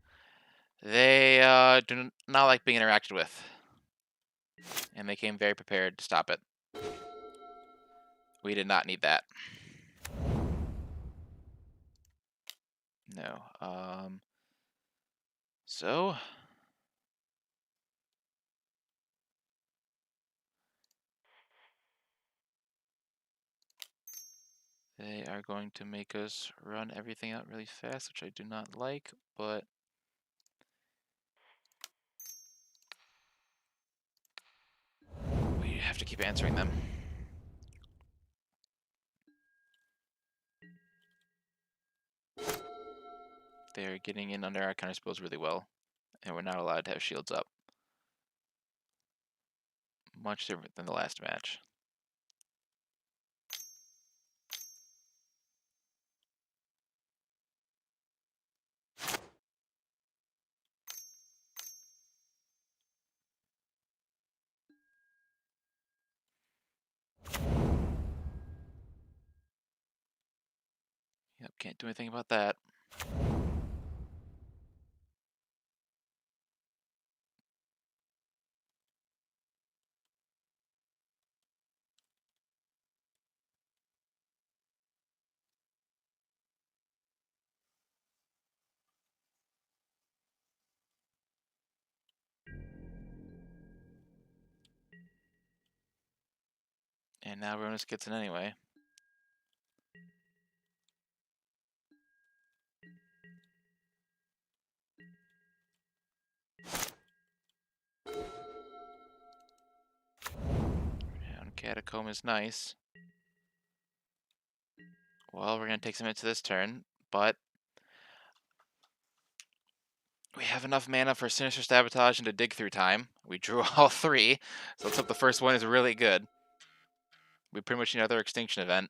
They do not like being interacted with. And they came very prepared to stop it. We did not need that. No. So they are going to make us run everything out really fast, which I do not like, but we have to keep answering them. They're getting in under our counter spells really well, and we're not allowed to have shields up. Much different than the last match. Yep, can't do anything about that. And now Ronus gets in anyway. And Catacomb is nice. Well, we're going to take some hits this turn, but we have enough mana for Sinister Sabotage and to dig through time. We drew all three, so let's hope the first one is really good. We pretty much need another Extinction event.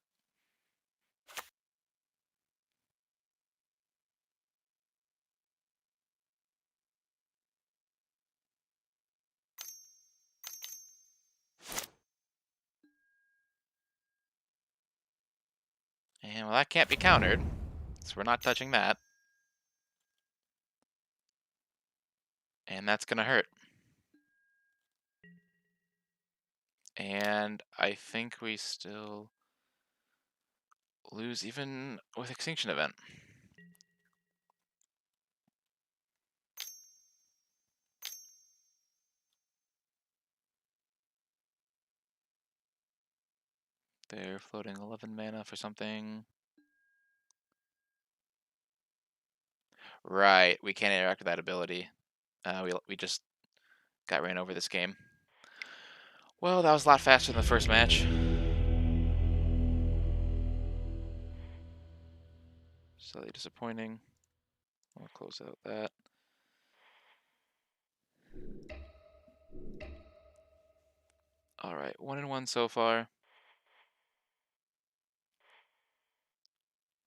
And well, that can't be countered, so we're not touching that. And that's going to hurt. And I think we still lose even with Extinction event. They're floating 11 mana for something. Right, we can't interact with that ability. We just got ran over this game. Well, that was a lot faster than the first match. Slightly disappointing. We'll close out that. Alright, 1-1 so far.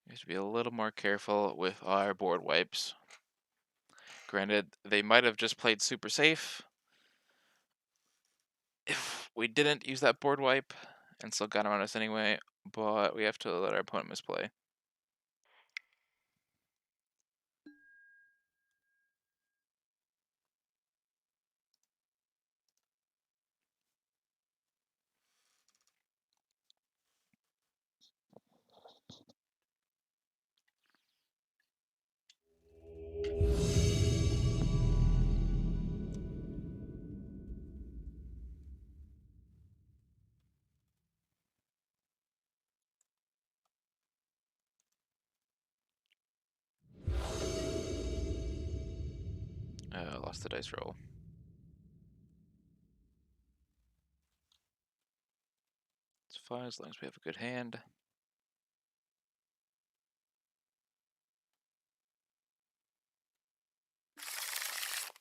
We have to be a little more careful with our board wipes. Granted, they might have just played super safe if we didn't use that board wipe and still got around us anyway, but we have to let our opponent misplay. Lost the dice roll. It's fine as long as we have a good hand.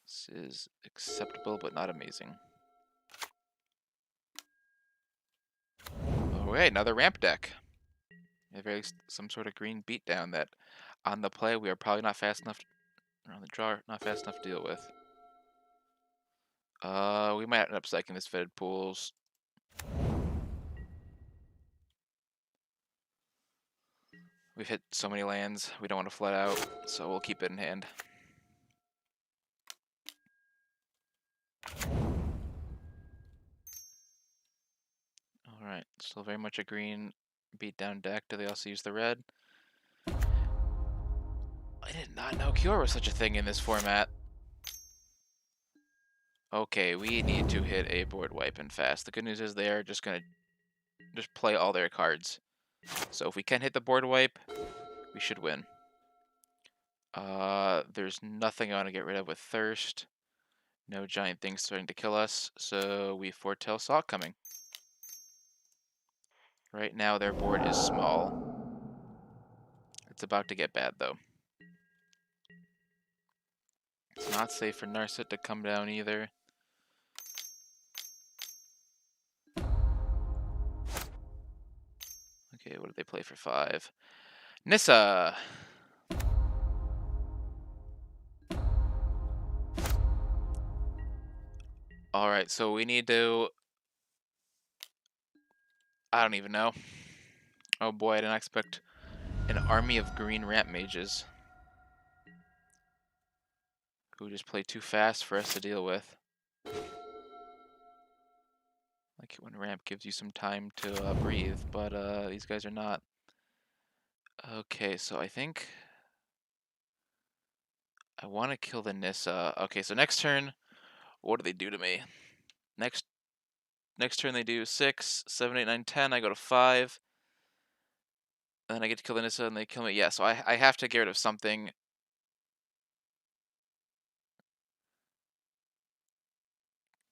This is acceptable, but not amazing. Okay, another ramp deck. At very least some sort of green beatdown that on the play we are probably not fast enough or on the draw, not fast enough to deal with. We might end up psyching this fetid pools. We've hit so many lands, we don't want to flood out, so we'll keep it in hand. Alright, still very much a green beatdown deck. Do they also use the red? I did not know Cure was such a thing in this format. Okay, we need to hit a board wipe and fast. The good news is they are just gonna play all their cards. So if we can hit the board wipe, we should win. There's nothing I want to get rid of with Thirst. No giant things starting to kill us, so we foretell Saw coming. Right now their board is small. It's about to get bad though. It's not safe for Narset to come down either. Okay, what did they play for 5? Nissa! Alright, so we need to... I don't even know. Oh boy, I didn't expect an army of green ramp mages who just play too fast for us to deal with. Like when ramp gives you some time to breathe, but these guys are not. Okay, so I think I want to kill the Nissa. Okay, so next turn, what do they do to me? Next turn they do 6, 7, 8, 9, 10. I go to 5. And then I get to kill the Nissa and they kill me. Yeah, so I have to get rid of something.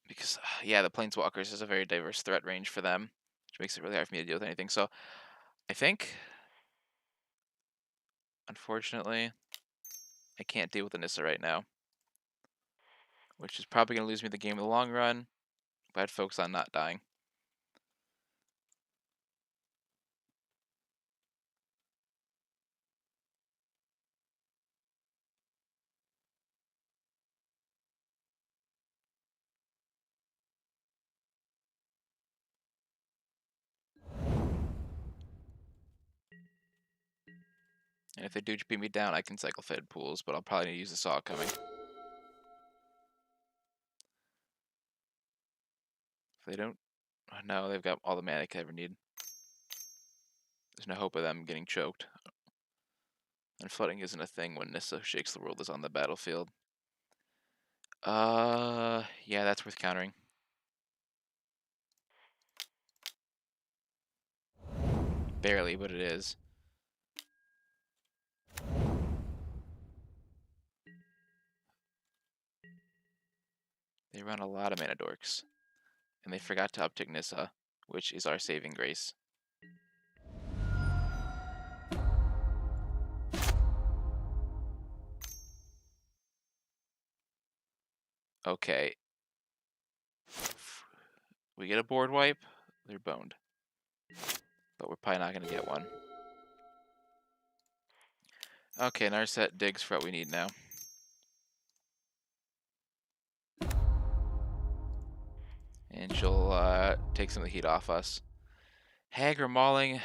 Because, yeah, the Planeswalkers is a very diverse threat range for them, which makes it really hard for me to deal with anything. So I think, unfortunately, I can't deal with the Nissa right now, which is probably going to lose me the game in the long run, but I'd focus on not dying. And if they do beat me down, I can cycle Fed pools, but I'll probably use the Saw coming. If they don't, oh, no, they've got all the mana I could ever need. There's no hope of them getting choked. And flooding isn't a thing when Nissa Shakes the World is on the battlefield. Yeah, that's worth countering. Barely, but it is. They run a lot of mana dorks. And they forgot to uptick Nissa, which is our saving grace. Okay. We get a board wipe, they're boned. But we're probably not going to get one. Okay, Narset digs for what we need now. And she'll take some of the heat off us. Hagger Mauling.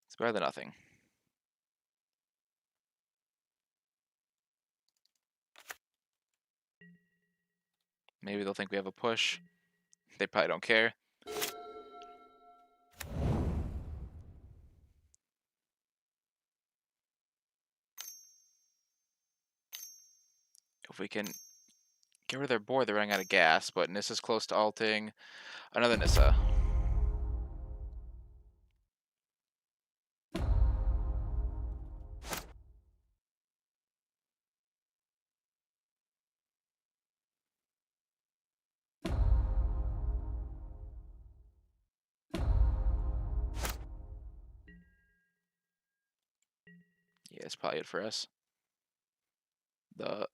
It's better than nothing. Maybe they'll think we have a push. They probably don't care. If we can get rid of their board, they're running out of gas, but Nissa's close to alting. Another Nissa. Yeah, that's probably it for us. The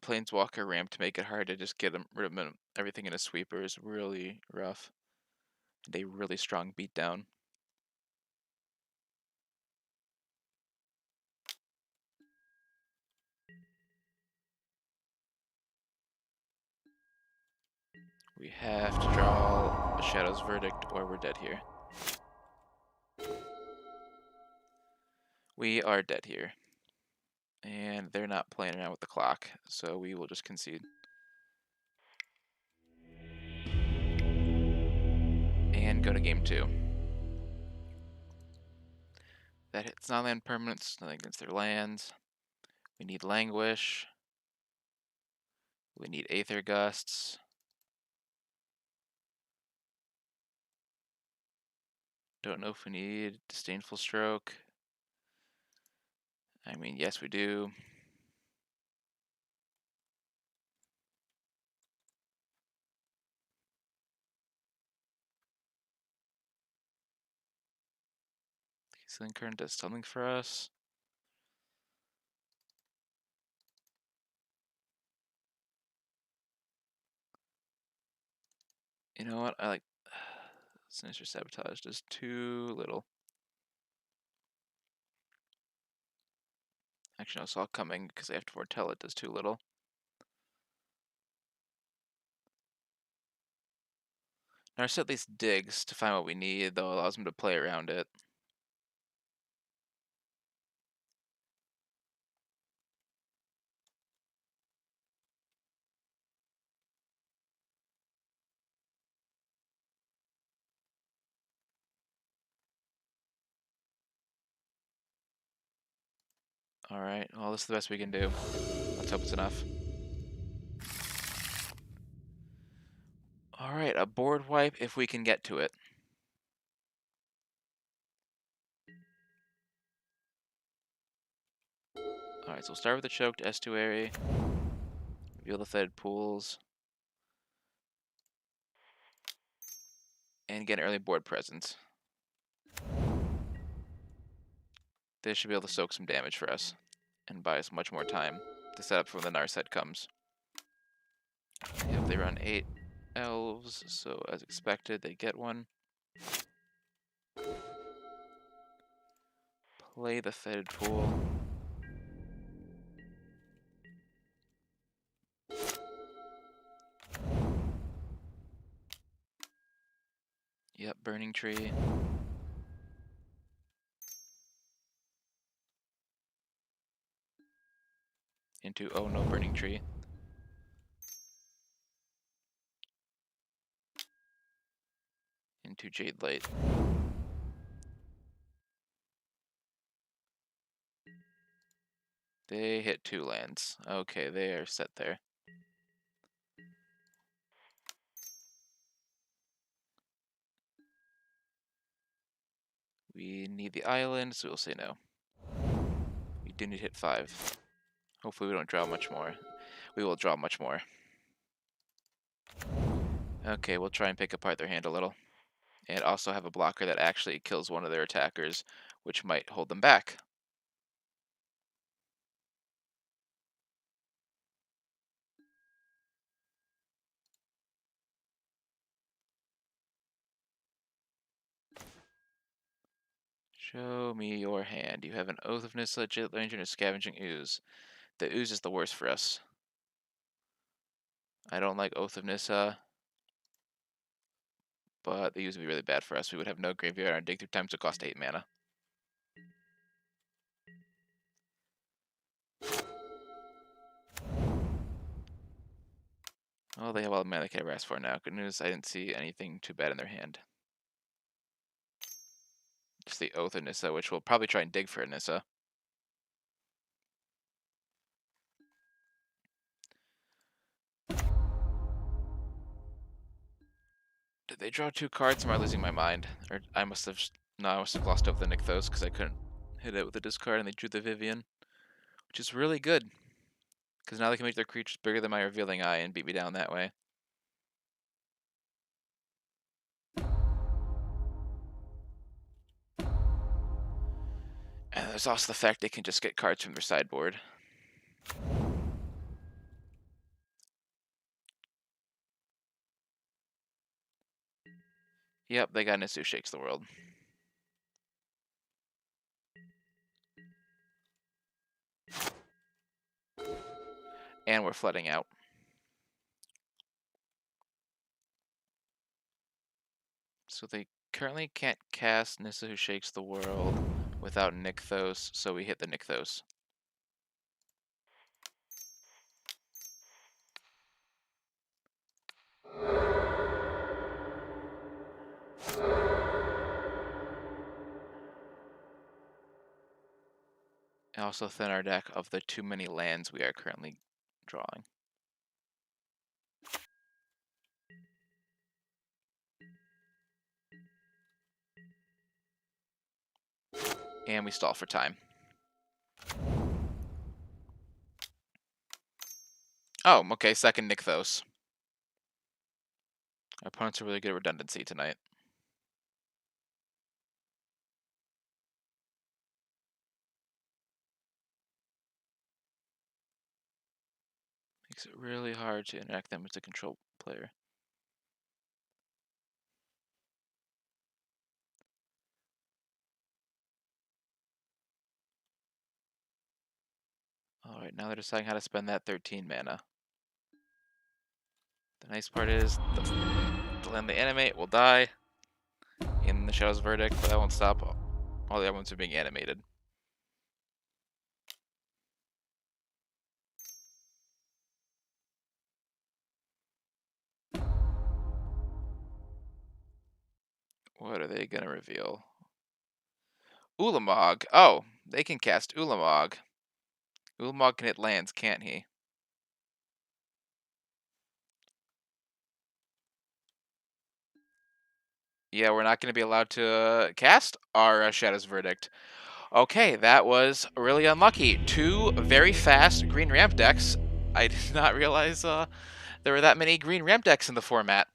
Planeswalker ramp to make it hard to just get rid of everything in a sweeper is really rough. And a really strong beatdown. We have to draw a Shadow's Verdict or we're dead here. We are dead here. And they're not playing around with the clock, so we will just concede. And go to game 2. That hits non-land permanents, nothing against their lands. We need Languish. We need Aether Gusts. Don't know if we need Disdainful Stroke. I mean, yes, we do. Sealing Current does something for us. You know what? I like Sinister Sabotage does too little. Actually, no, Saw Coming because I have to foretell it does too little. Narset at least digs to find what we need, though allows him to play around it. Alright, well, this is the best we can do. Let's hope it's enough. Alright, a board wipe if we can get to it. Alright, so we'll start with the choked estuary. Reveal the fed pools. And get an early board presence. This should be able to soak some damage for us. And buy us much more time to set up for when the Narset comes. Yep, they run 8 elves, so as expected, they get one. Play the fed pool. Yep, Burning Tree. Into, oh no, Burning Tree. Into Jade Light. They hit 2 lands. Okay, they are set there. We need the island, so we'll say no. We do need to hit 5. Hopefully we don't draw much more. We will draw much more. Okay, we'll try and pick apart their hand a little. And also have a blocker that actually kills one of their attackers, which might hold them back. Show me your hand. You have an Oath of Nissa, Jet Ranger, and a Scavenging Ooze. The Ooze is the worst for us. I don't like Oath of Nissa, but the Ooze would be really bad for us. We would have no graveyard, and our dig through times would cost 8 mana. Oh, they have all the mana they could ever ask for now. Good news, I didn't see anything too bad in their hand. Just the Oath of Nissa, which we'll probably try and dig for Nissa. Did they draw 2 cards? Am I losing my mind? Or I must have... No, I must have glossed over the Nykthos because I couldn't hit it with a discard and they drew the Vivian. Which is really good. Because now they can make their creatures bigger than my Revealing Eye and beat me down that way. And there's also the fact they can just get cards from their sideboard. Yep, they got Nisu Shakes the World. And we're flooding out. So they currently can't cast Nissa Who Shakes the World without Nykthos, so we hit the Nykthos. And also thin our deck of the too many lands we are currently drawing. And we stall for time. Oh, okay, second Nykthos. Our opponents are really good at redundancy tonight. Makes it really hard to interact them as a control player. Alright, now they're deciding how to spend that 13 mana. The nice part is, the land they animate will die in the Shadow's Verdict, but that won't stop all the other ones from being animated. What are they gonna reveal? Ulamog. Oh, they can cast Ulamog. Ulamog can hit lands, can't he? Yeah, we're not going to be allowed to cast our Shadow's Verdict. Okay, that was really unlucky. Two very fast green ramp decks. I did not realize there were that many green ramp decks in the format.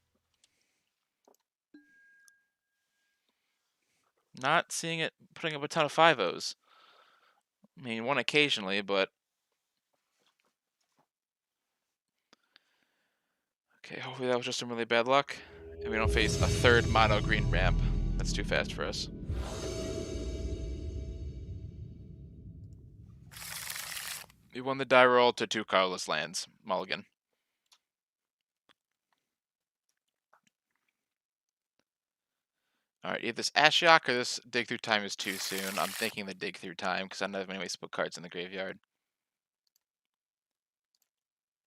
Not seeing it putting up a ton of 5-0s. I mean, one occasionally, but... Okay, hopefully that was just some really bad luck. And we don't face a third mono green ramp. That's too fast for us. We won the die roll to 2 colorless lands. Mulligan. Alright, either this Ashiok or this Dig Through Time is too soon. I'm thinking the Dig Through Time, because I don't have any ways to put cards in the graveyard.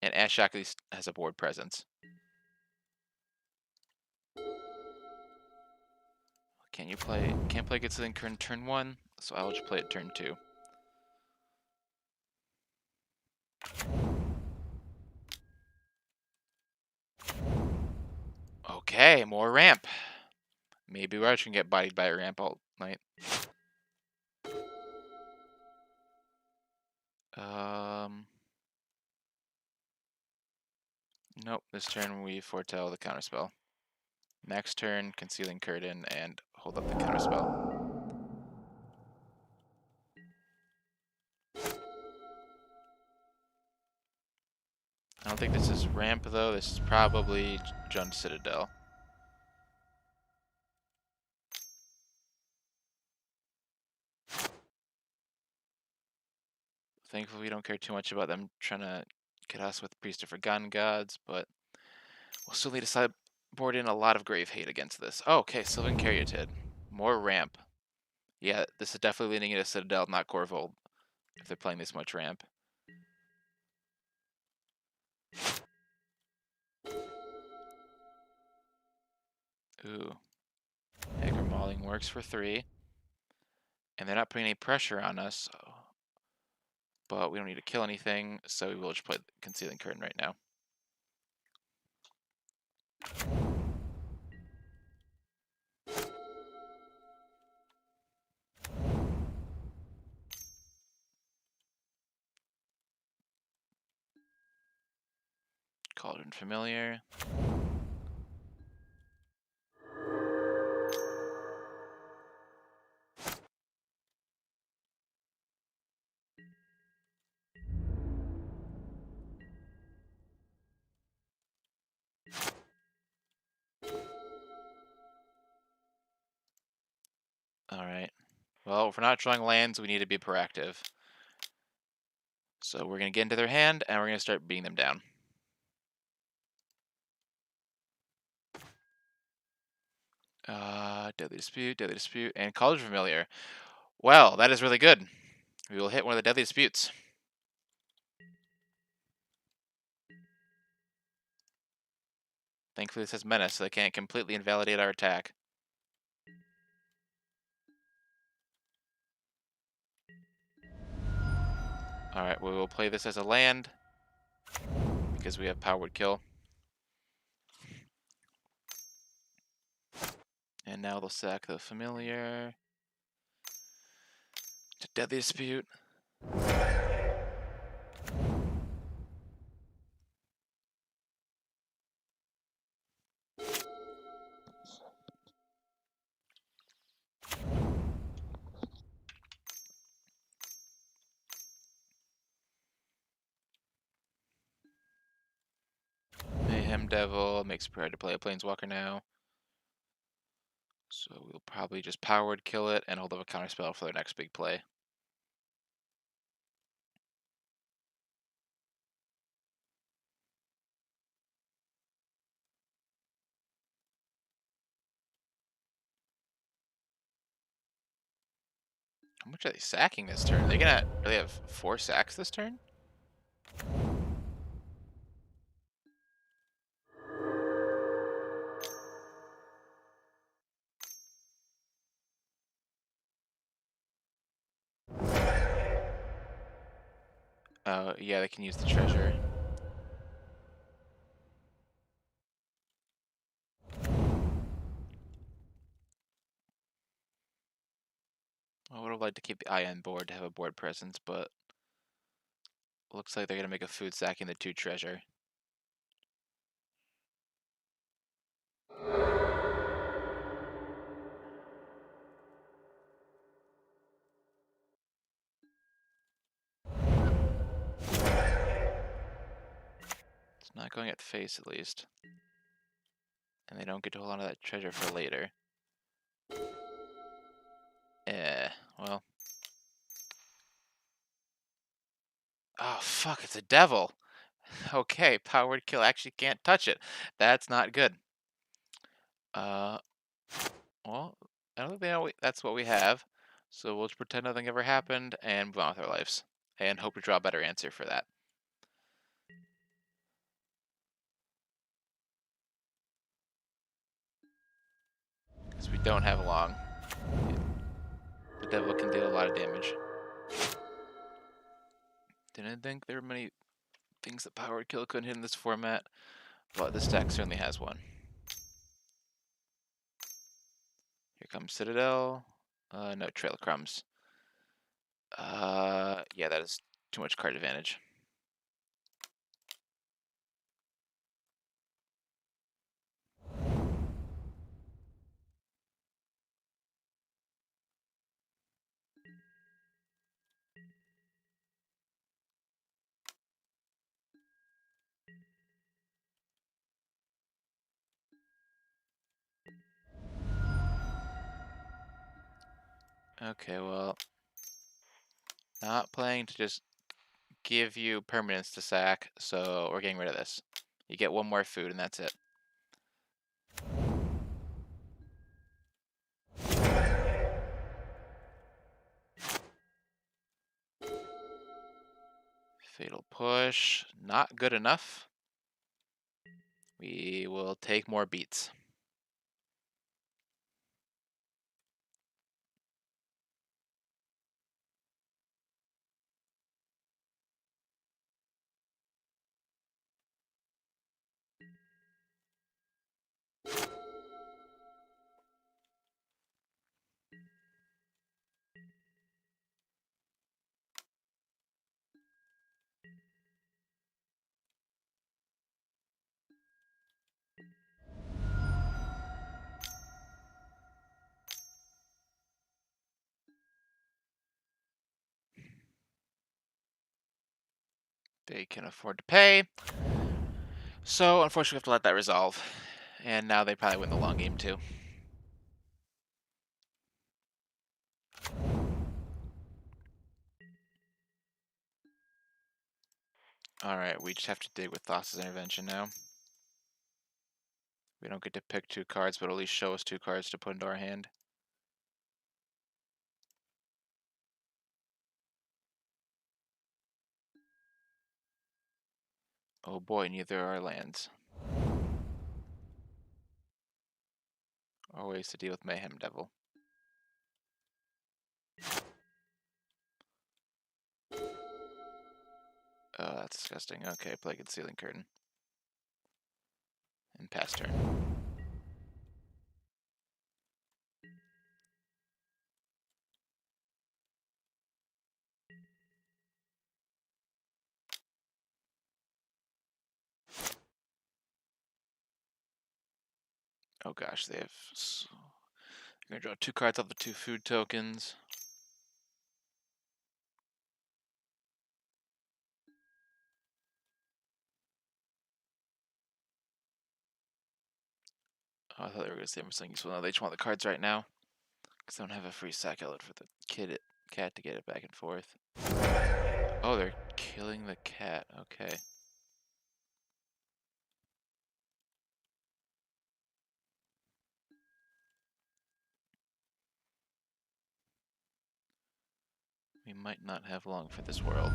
And Ashiok at least has a board presence. Can't play Gitsling turn 1, so I'll just play it turn 2. Okay, more ramp. Maybe we're actually gonna get bodied by a ramp all night. Nope, this turn we foretell the counterspell. Next turn, Concealing Curtain and hold up the counterspell. I don't think this is ramp though, this is probably Jund Citadel. Thankfully we don't care too much about them trying to get us with Priest of Forgotten Gods, but we'll still need to sideboard in a lot of grave hate against this. Oh, okay, Sylvan Caryatid. More ramp. Yeah, this is definitely leaning into Citadel, not Corvold, if they're playing this much ramp. Ooh. Hager Mauling works for 3. And they're not putting any pressure on us, but we don't need to kill anything, so we will just play Concealing Curtain right now. Cauldron Familiar. Alright. Well, if we're not drawing lands, we need to be proactive. So we're going to get into their hand, and we're going to start beating them down. Deadly Dispute, and Cauldron Familiar. Well, that is really good. We will hit one of the Deadly Disputes. Thankfully this has Menace, so they can't completely invalidate our attack. Alright, we will play this as a land, because we have Power Word Kill. And now they'll sack the Familiar to Deadly Dispute. Mayhem Devil makes prayer to play a Planeswalker now. So we'll probably just Power Word Kill it and hold up a counterspell for their next big play. How much are they sacking this turn? They gonna really have 4 sacks this turn? Oh, yeah, they can use the treasure. I would have liked to keep the eye on board to have a board presence, but looks like they're gonna make a food sacking the 2 treasure. It's not going at face, at least. And they don't get to hold on to that treasure for later. Well. Oh, fuck, it's a devil! Okay, powered kill actually can't touch it. That's not good. Uh, well, I don't think they know that's what we have. So we'll just pretend nothing ever happened and move on with our lives. And hope to draw a better answer for that. Because we don't have long. The devil can deal a lot of damage. Didn't think there were many things that powered kill couldn't hit in this format, but this deck certainly has one. Here comes Citadel. No, Trail of Crumbs. Yeah, that is too much card advantage. Okay, well, not planning to just give you permanence to sack, so we're getting rid of this. You get one more food and that's it. Fatal Push, not good enough. We will take more beats. They can afford to pay. So, unfortunately, we have to let that resolve. And now they probably win the long game, too. Alright, we just have to dig with Thassa's Intervention now. We don't get to pick 2 cards, but at least show us 2 cards to put into our hand. Oh boy, neither are lands. Or ways to deal with Mayhem Devil. Oh, that's disgusting. Okay, play Concealing Curtain. And pass turn. Oh gosh, they have... You're gonna draw 2 cards off the 2 food tokens. Oh, I thought they were gonna say something useful. No, they just want the cards right now. Because I don't have a free sack outlet for the cat to get it back and forth. Oh, they're killing the cat. Okay. We might not have long for this world.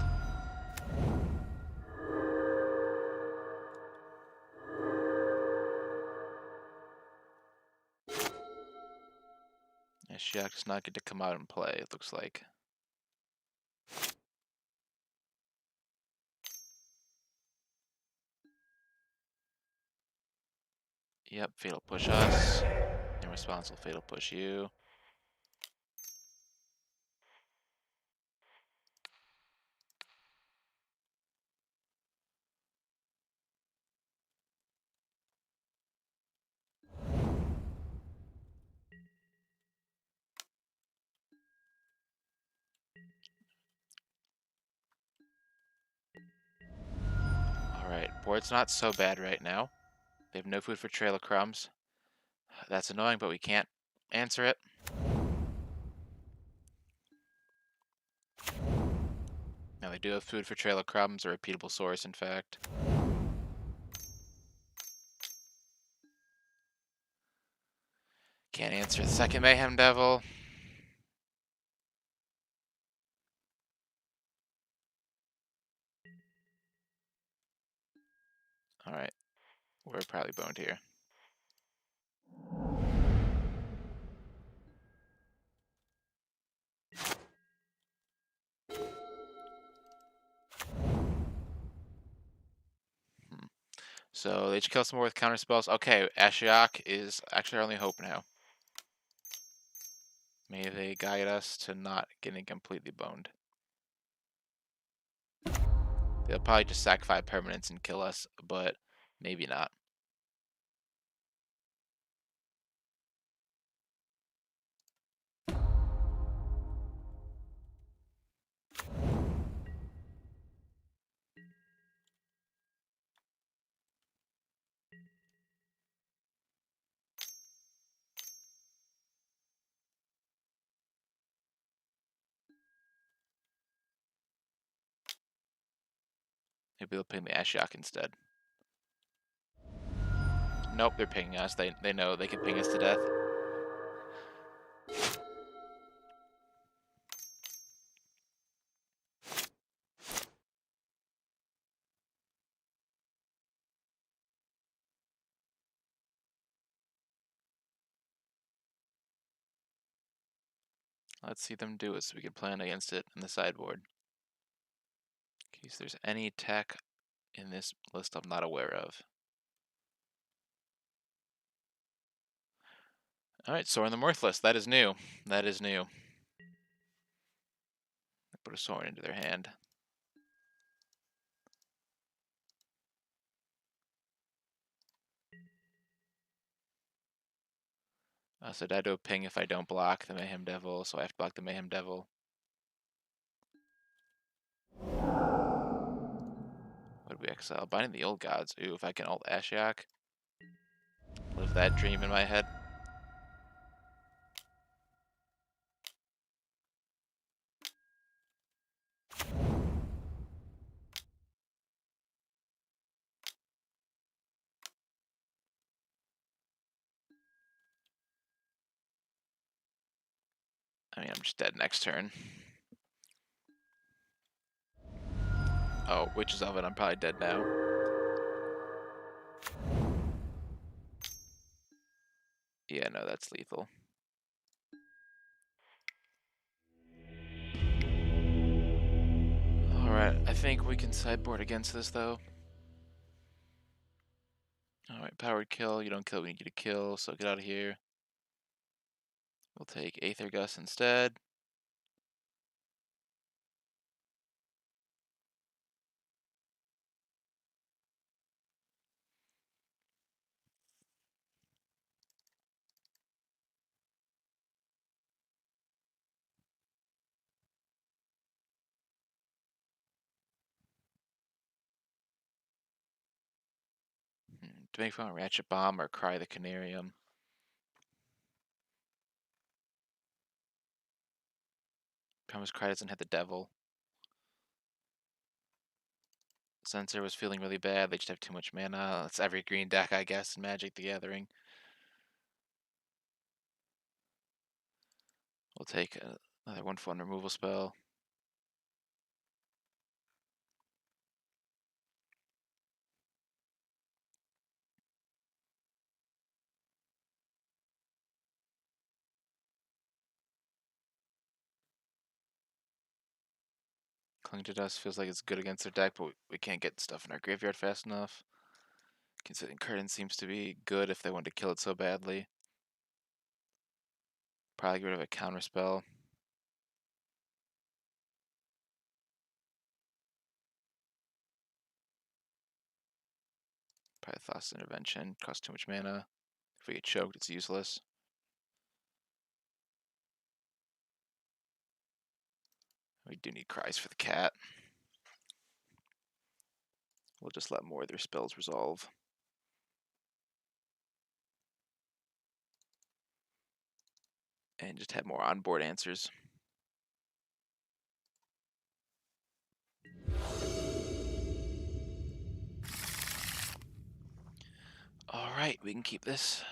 Ashiok does not get to come out and play, it looks like. Yep, fatal push us. In response, will fatal push you. Alright, board's not so bad right now. They have no food for Trail of Crumbs. That's annoying, but we can't answer it. Now they do have food for Trail of Crumbs, a repeatable source, in fact. Can't answer the second Mayhem Devil. Alright, we're probably boned here. So they just kill some more with counter spells. Okay, Ashiok is actually our only hope now. May they guide us to not getting completely boned. They'll probably just sack 5 permanents and kill us, but maybe not. Maybe they'll ping the Ashiok instead. Nope, they're pinging us. They know they can ping us to death. Let's see them do it so we can plan against it in the sideboard. In case there's any tech in this list I'm not aware of. Alright, Sorin the Worthless. That is new. That is new. Put a Sorin into their hand. So I do a ping if I don't block the Mayhem Devil, so I have to block the Mayhem Devil. What do we exile? Binding the Old Gods. Ooh, if I can ult Ashiok. Live that dream in my head. I mean, I'm just dead next turn. Oh, Witches of it, I'm probably dead now. Yeah, no, that's lethal. Alright, I think we can sideboard against this, though. Alright, powered kill. You don't kill, we need you to kill, so get out of here. We'll take Aether Gust instead. To make fun of Ratchet Bomb or Cry the Canarium. Promise Cry doesn't hit the devil. Sensor was feeling really bad, they just have too much mana. That's every green deck, I guess, in Magic the Gathering. We'll take another 1/1 removal spell. Cling to Dust feels like it's good against their deck, but we can't get stuff in our graveyard fast enough. Considering Curtain seems to be good if they want to kill it so badly. Probably get rid of a counterspell. Pathos Intervention costs too much mana. If we get choked, it's useless. We do need Cries for the cat. We'll just let more of their spells resolve. And just have more onboard answers. Alright, we can keep this.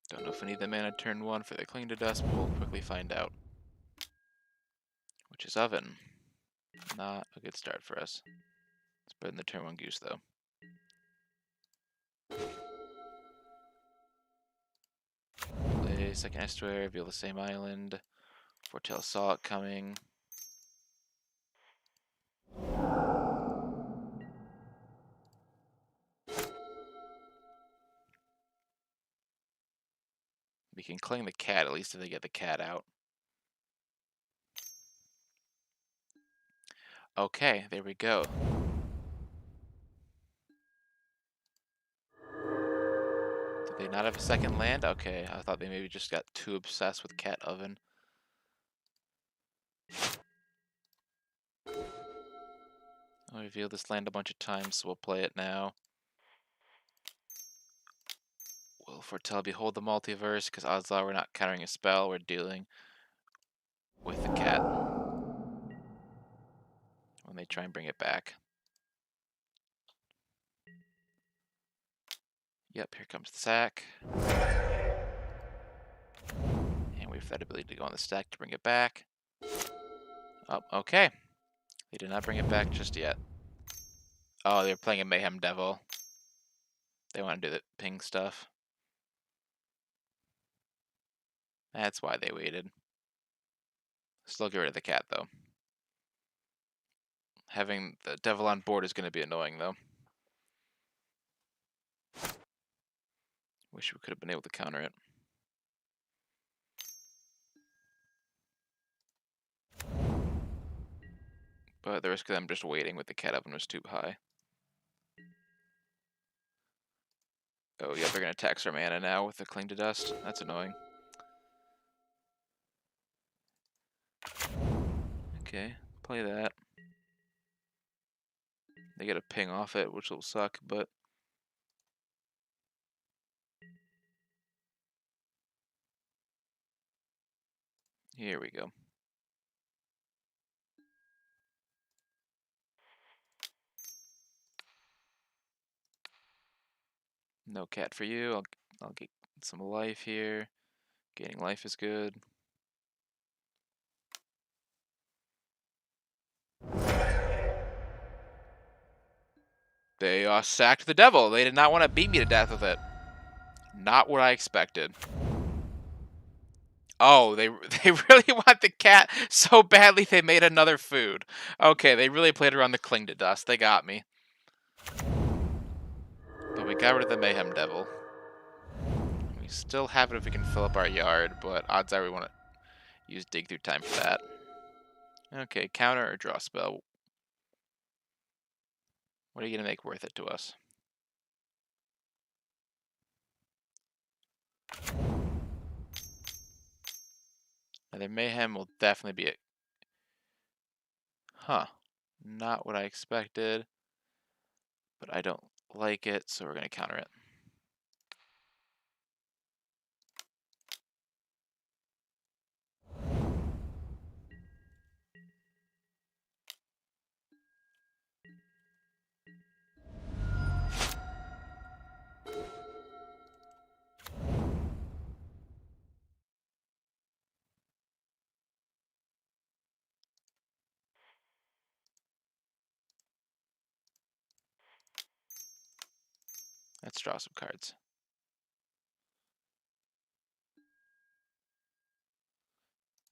Don't know if we need the mana turn 1 for the Cling to Dust, but we'll quickly find out. Which is Oven. Not a good start for us. It's better than the turn 1 Goose, though. Play second Estuary, reveal the same island. Foretell Saw it coming. We can Cling the cat, at least if they get the cat out. Okay, there we go. Did they not have a second land? Okay, I thought they maybe just got too obsessed with Cat Oven. I'll reveal this land a bunch of times, so we'll play it now. We'll foretell Behold the Multiverse, because odds are we're not countering a spell, we're dealing with the cat when they try and bring it back. Yep, here comes the sack. And we have that ability to go on the stack to bring it back. Oh, okay. They did not bring it back just yet. Oh, they're playing a Mayhem Devil. They want to do the ping stuff. That's why they waited. Still get rid of the cat, though. Having the devil on board is going to be annoying, though. Wish we could have been able to counter it. But the risk of them just waiting with the cat oven was too high. Oh, yeah, they're going to tax our mana now with the Cling to Dust. That's annoying. Okay, play that. They get a ping off it, which will suck, but... Here we go. No cat for you. I'll get some life here. Gaining life is good. They sacked the devil. They did not want to beat me to death with it. Not what I expected. Oh, they really want the cat so badly they made another food. Okay, they really played around the Cling to Dust. They got me. But we got rid of the Mayhem Devil. We still have it if we can fill up our yard, but odds are we want to use Dig Through Time for that. Okay, counter or draw spell. What are you going to make worth it to us? Another Mayhem will definitely be it. Huh. Not what I expected. But I don't like it, so we're going to counter it. Let's draw some cards.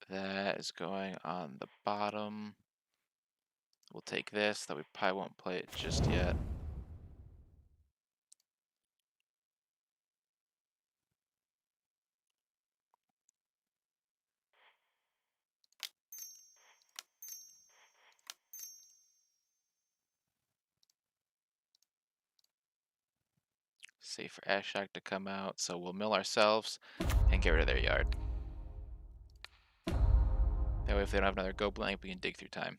That is going on the bottom. We'll take this, though we probably won't play it just yet. Safe for Ashok to come out, so we'll mill ourselves and get rid of their yard. That way, if they don't have another go blank, we can dig through time.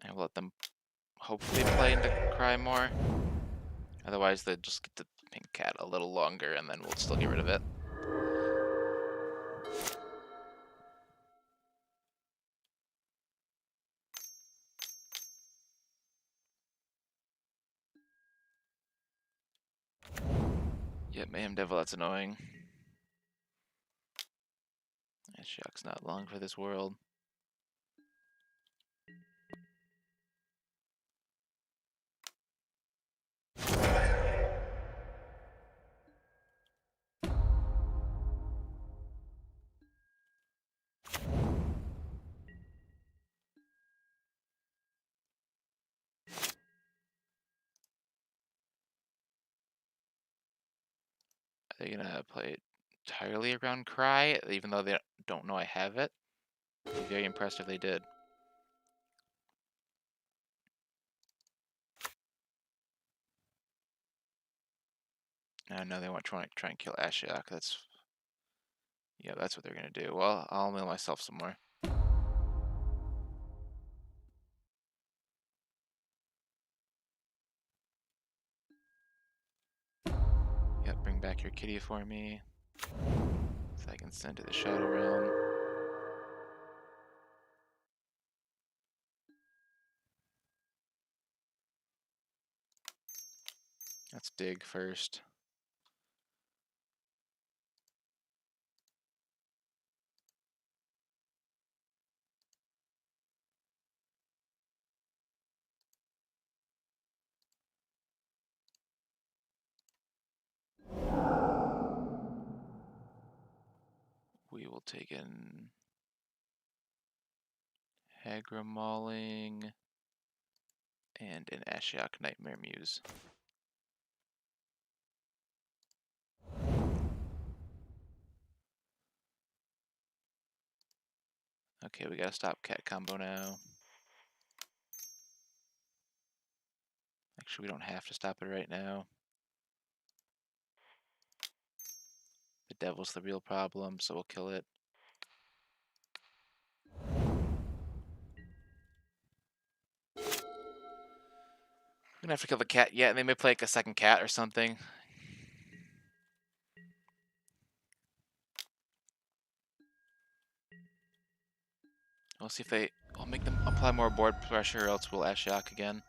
And we'll let them hopefully play into cry more. Otherwise, they'll just get the pink cat a little longer, and then we'll still get rid of it. Yep, Mayhem Devil, that's annoying. Ashok's not long for this world. Are they gonna play it entirely around cry, even though they don't know I have it? I'd be very impressed if they did. No, they want to try and kill Ashok. That's what they're gonna do. Well, I'll mill myself some more. Yep, bring back your kitty for me, so I can send to the Shadow Realm. Let's dig first. We will take in Hagra Mauling and an Ashiok Nightmare Muse. Okay, we gotta stop cat combo now. Actually, we don't have to stop it right now. The devil's the real problem, so we'll kill it. We're gonna have to kill the cat. Yeah, and they may play like a second cat or something. We'll see if they... I'll make them apply more board pressure, or else we'll Ashiok again.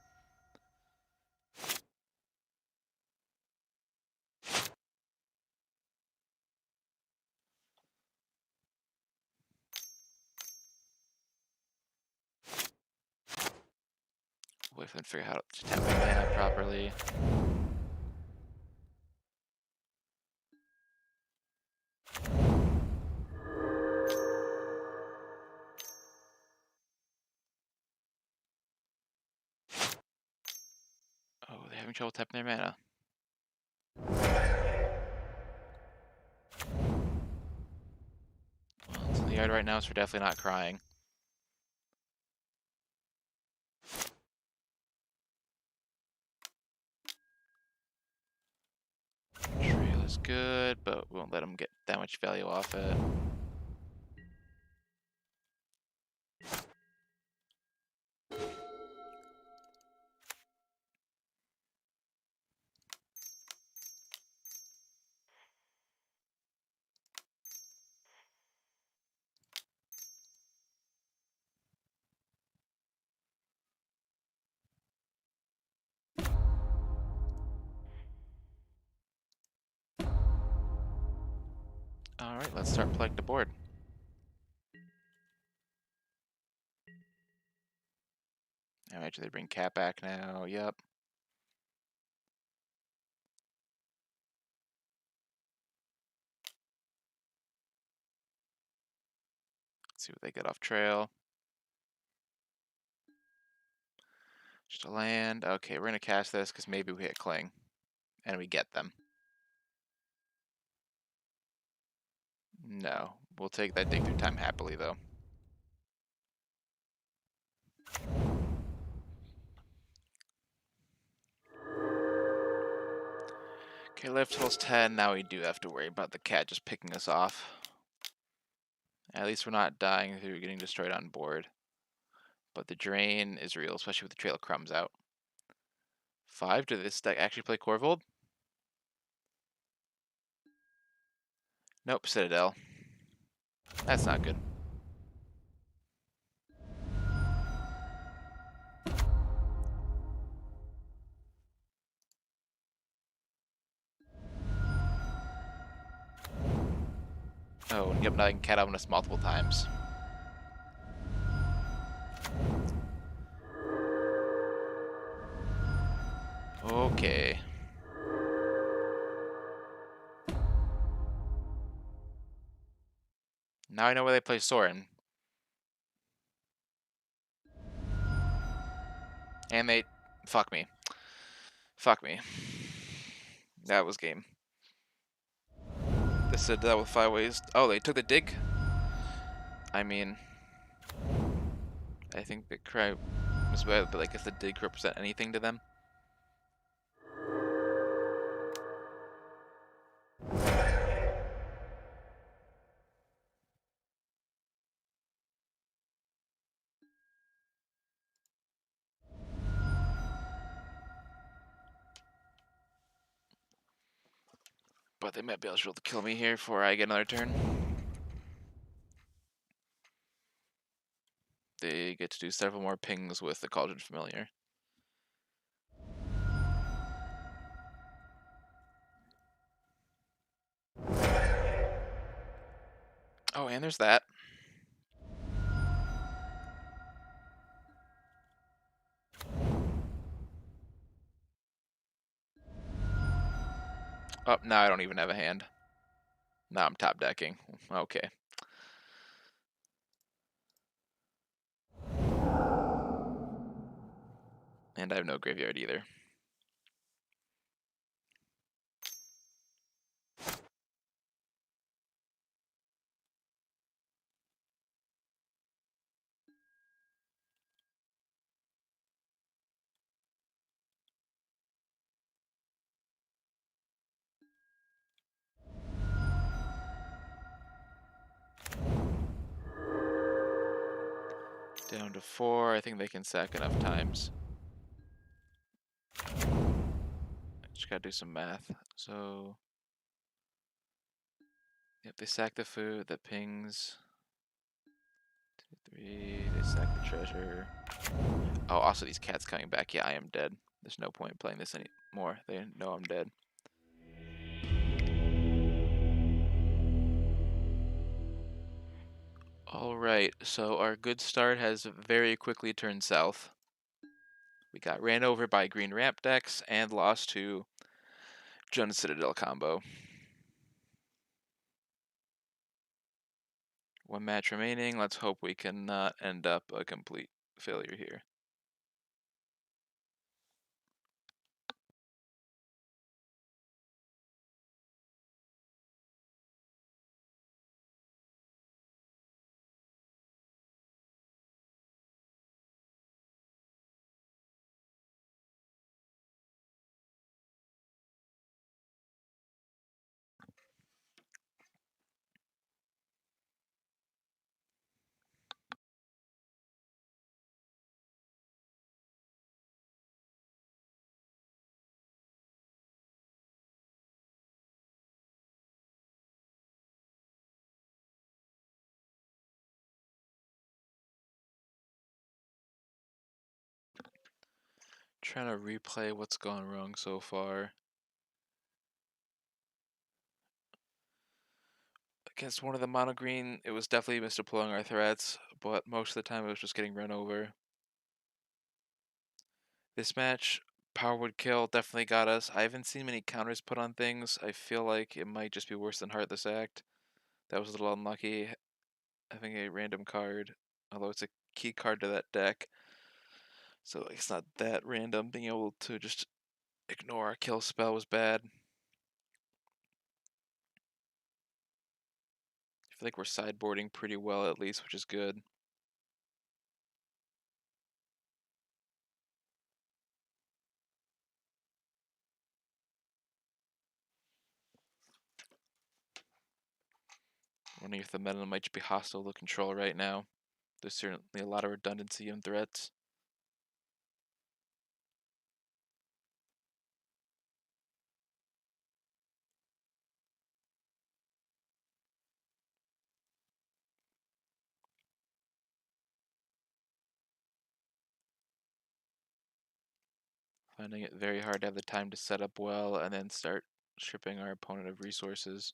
Wait for them to figure out how to tap their mana properly. Oh, they're having trouble tapping their mana. Well, it's in the yard right now, so we're definitely not crying. Trail is good, but we won't let them get that much value off it. Alright, let's start playing the board. I imagine they bring Cat back now. Yep. Let's see what they get off trail. Just a land. Okay, we're gonna cast this because maybe we hit Cling. And we get them. No. We'll take that dig through time happily, though. Okay, life total's 10. Now we do have to worry about the cat just picking us off. At least we're not dying through getting destroyed on board. But the drain is real, especially with the Trail of Crumbs out. 5, did this deck actually play Corvold? Nope, Citadel. That's not good. Oh, yep, now I can cat on us multiple times. Okay. Now I know where they play Sorin. And they... Fuck me. Fuck me. That was game. They said that with 5 ways. Oh, they took the dig? I mean... I think the cry was bad, but I guess the dig represent anything to them. But they might be able to kill me here before I get another turn. They get to do several more pings with the Cauldron Familiar. Oh, and there's that. Oh, now I don't even have a hand. Now I'm top decking. Okay. And I have no graveyard either. Down to 4. I think they can sack enough times. Just gotta do some math. So... Yep, they sack the food, that pings. 2, 3, they sack the treasure. Oh, also these cats coming back. Yeah, I am dead. There's no point in playing this anymore. They know I'm dead. Alright, so our good start has very quickly turned south. We got ran over by green ramp decks and lost to Jund Citadel combo. 1 match remaining. Let's hope we can not end up a complete failure here. Trying to replay what's gone wrong so far. Against one of the mono green, it was definitely misdeploying our threats, but most of the time it was just getting run over. This match, power would kill, definitely got us. I haven't seen many counters put on things. I feel like it might just be worse than Heartless Act. That was a little unlucky, having a random card, although it's a key card to that deck. So it's not that random. Being able to just ignore a kill spell was bad. I feel like we're sideboarding pretty well at least, which is good. Wondering if the meta might be hostile to control right now. There's certainly a lot of redundancy in threats. Finding it very hard to have the time to set up well and then start stripping our opponent of resources.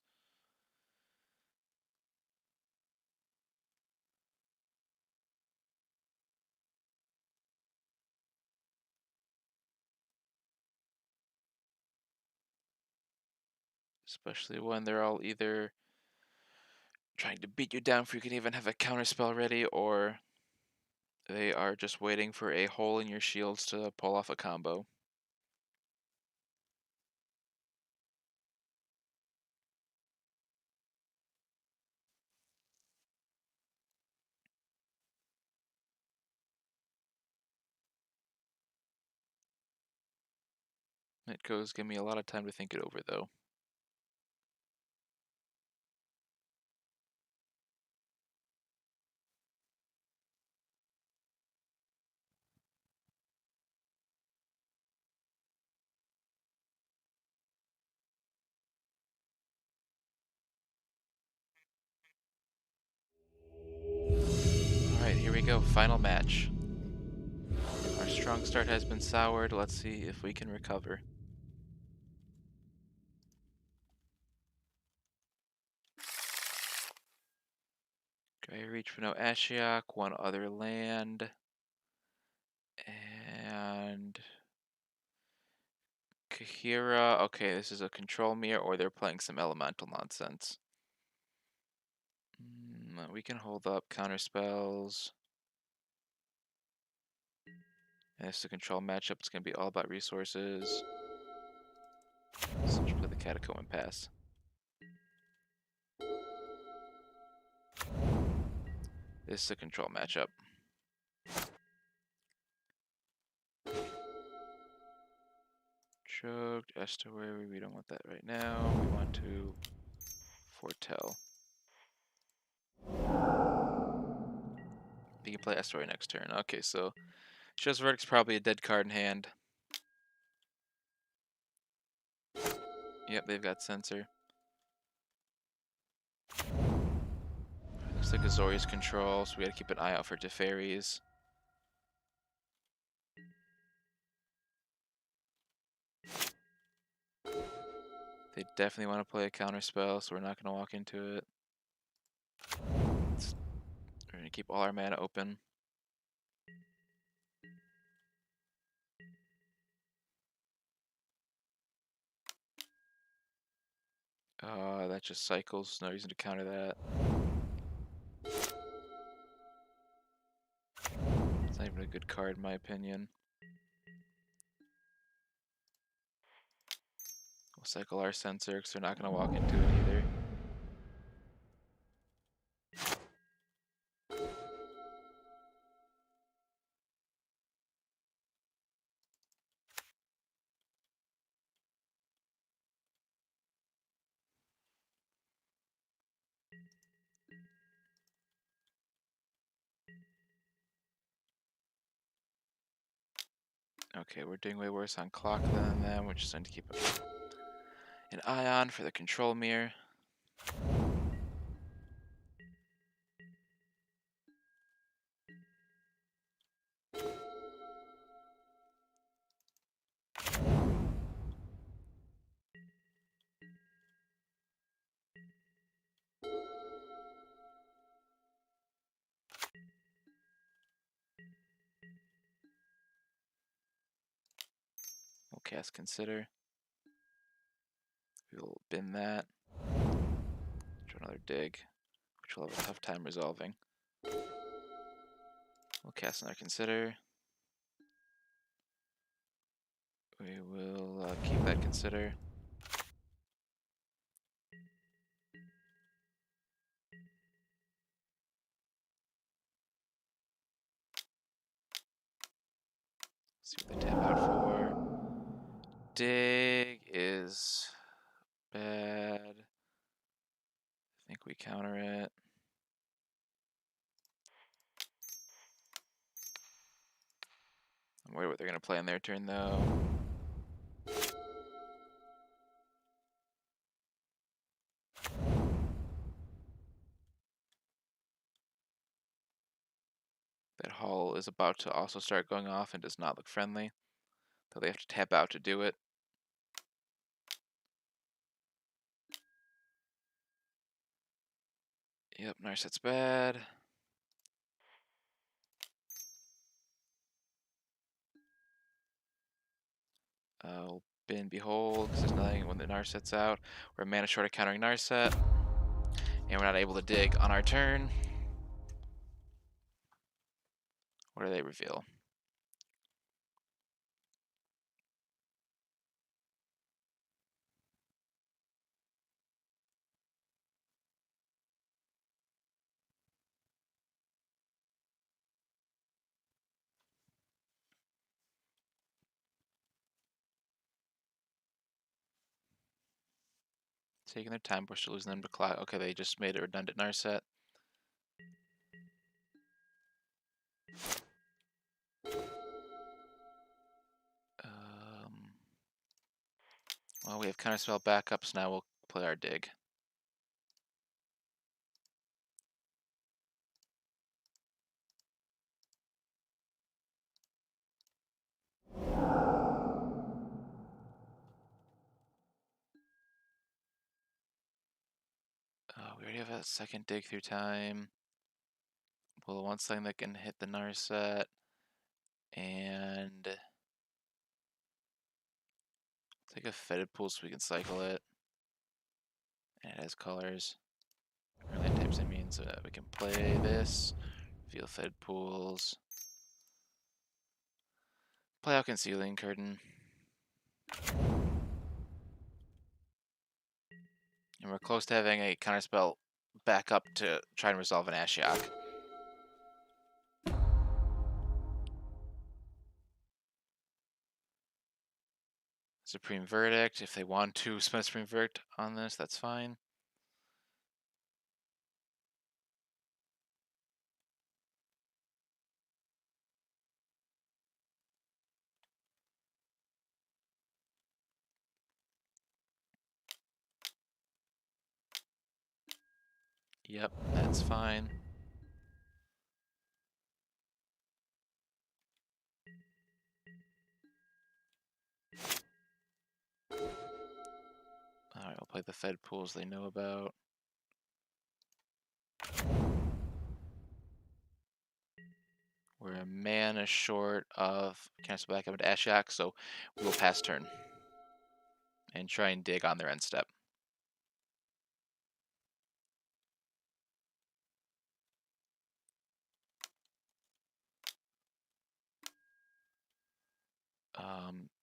Especially when they're all either trying to beat you down before you can even have a counterspell ready, or they are just waiting for a hole in your shields to pull off a combo. It goes give me a lot of time to think it over though. Alright, here we go, final match. Our strong start has been soured, let's see if we can recover. Okay, reach for no Ashiok, one other land. And Kahira, okay, this is a control mirror, or they're playing some elemental nonsense. We can hold up counter spells. And it's the control matchup, it's going to be all about resources. So just play the Catacomb and pass. This is a control matchup. Choked, Estuary, we don't want that right now. We want to foretell. You can play Estuary next turn. Okay, so Shows Verdict's probably a dead card in hand. Yep, they've got Censor. Looks like Azorius control, so we gotta keep an eye out for Teferis. They definitely want to play a counter spell, so we're not gonna walk into it. We're gonna keep all our mana open. That just cycles, no reason to counter that. It's not even a good card in my opinion. We'll cycle our Censor, because they're not gonna walk into it either. Okay, we're doing way worse on clock than them. We're just going to keep an eye on for the control mirror. cast Consider. We'll bin that. Draw another dig, which we'll have a tough time resolving. We'll cast another Consider. We will keep that Consider. See what they tap out for. Dig is bad. I think we counter it. I'm worried what they're going to play on their turn, though. That Hull is about to also start going off and does not look friendly, though they have to tap out to do it. Yep, Narset's bad. We'll bin Behold, because there's nothing when the Narset's out. We're mana short of countering Narset, and we're not able to dig on our turn. What do they reveal? Taking their time, we're still losing them to clock. Okay, they just made a redundant Narset. Well, we have counterspell backups, now we'll play our dig. We already have a second dig through time. Well, one thing that can hit the Narset, and take a Fetid Pool so we can cycle it. And it has colors. Or land types, I mean, so that we can play this. Feel Fetid Pools. Play out Concealing Curtain. And we're close to having a counterspell back up to try and resolve an Ashiok. Supreme Verdict. If they want to spend Supreme Verdict on this, that's fine. Yep, that's fine. Alright, we'll play the Fed pools they know about. We're a mana short of cancel back up into Ashiok, so we will pass turn. And try and dig on their end step.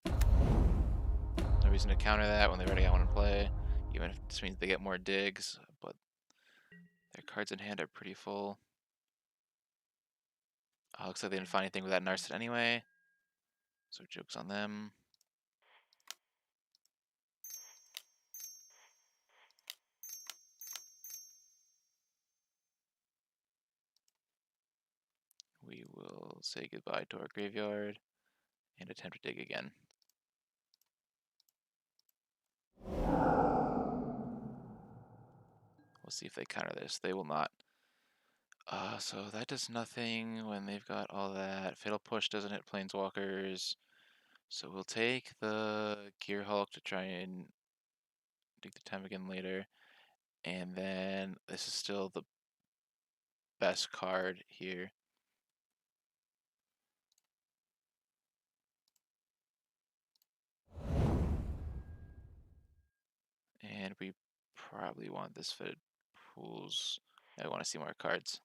No reason to counter that when they already got one in play, even if this means they get more digs, but their cards in hand are pretty full. Looks like they didn't find anything with that Narset anyway, so joke's on them. We will say goodbye to our graveyard and attempt to dig again. We'll see if they counter this. They will not. So that does nothing when they've got all that. Fatal Push doesn't hit Planeswalkers. So we'll take the Gear Hulk to try and dig the time again later. And then this is still the best card here. probably want this fitted pools. I want to see more cards.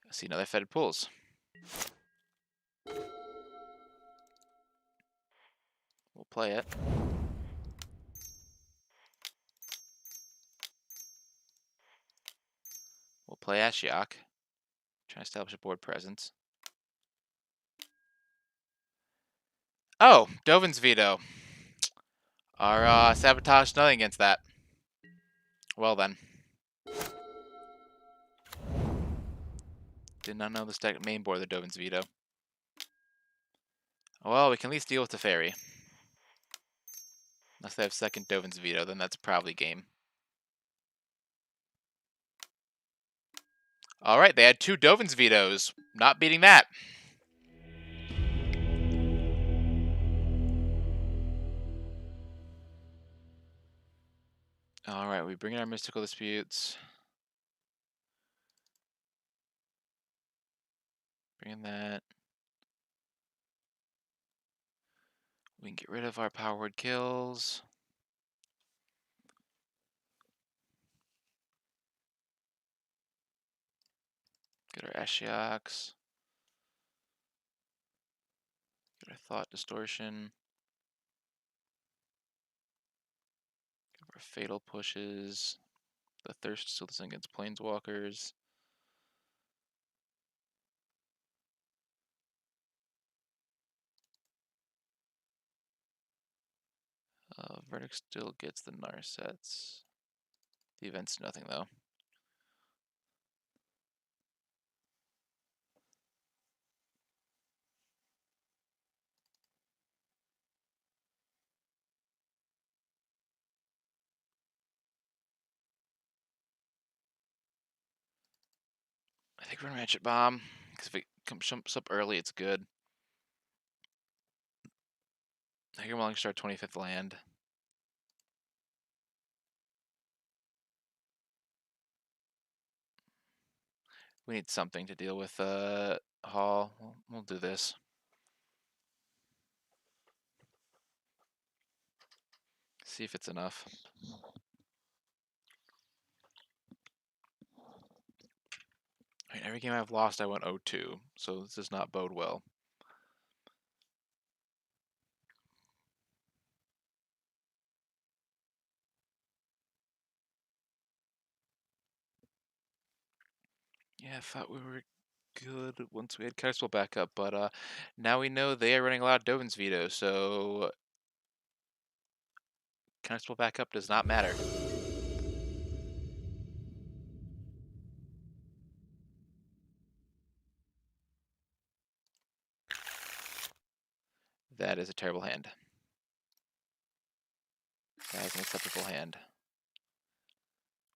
I see another fitted pools. We'll play it. We'll play Ashiok. Trying to establish a board presence. Oh, Dovin's veto. Our sabotage nothing against that. Well then. Did not know this deck main board the Dovin's veto. Well, we can at least deal with the fairy. Unless they have second Dovin's veto, then that's probably game. Alright, they had 2 Dovin's vetoes. Not beating that. Alright, we bring in our mystical disputes. Bring in that. We can get rid of our power word kills. Get our Ashioks. Get our thought distortion. Get our fatal pushes. The thirst still doesn't against planeswalkers. Verdict still gets the Narsets. The event's nothing though. I think we're gonna Ratchet Bomb, because if it jumps up early, it's good. I think we're willing to start 25th land. We need something to deal with Hall. We'll do this. See if it's enough. Alright, every game I've lost, I went 0-2, so this does not bode well. Yeah, I thought we were good once we had Counterspell back up, but now we know they are running a lot of Dovin's veto, so Counterspell back up does not matter. That is a terrible hand. That is an acceptable hand.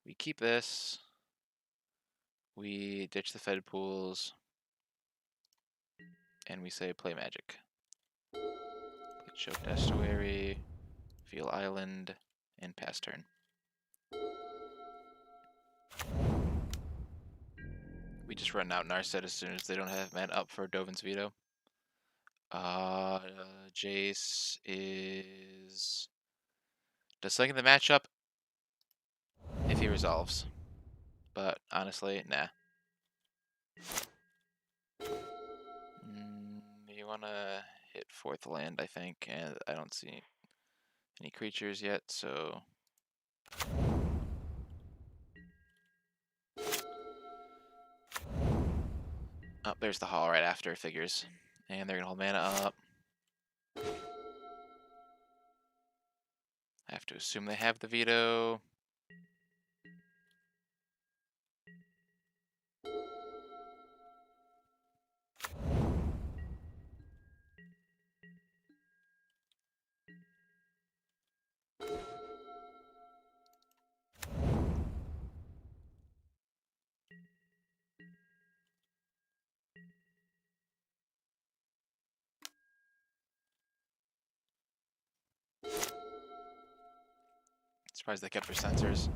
We keep this. We ditch the Fed pools. And we say play Magic. Play Choked Estuary, Feel Island, and pass turn. We just run out Narset as soon as they don't have mana up for Dovin's veto. Jace does something in the matchup if he resolves. But honestly, nah. You wanna hit 4th land, I think, and I don't see any creatures yet, so oh, there's the Hall right after, figures. And they're gonna hold mana up. I have to assume they have the veto. Surprised they kept their sensors.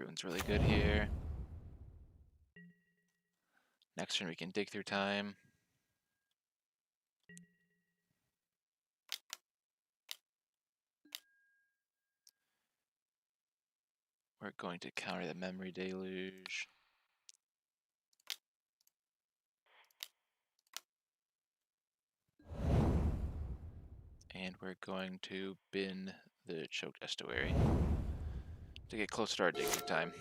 Rune's really good here. Next turn we can dig through time. We're going to counter the Memory Deluge. And we're going to bin the Choked Estuary to get closer to our dig through time.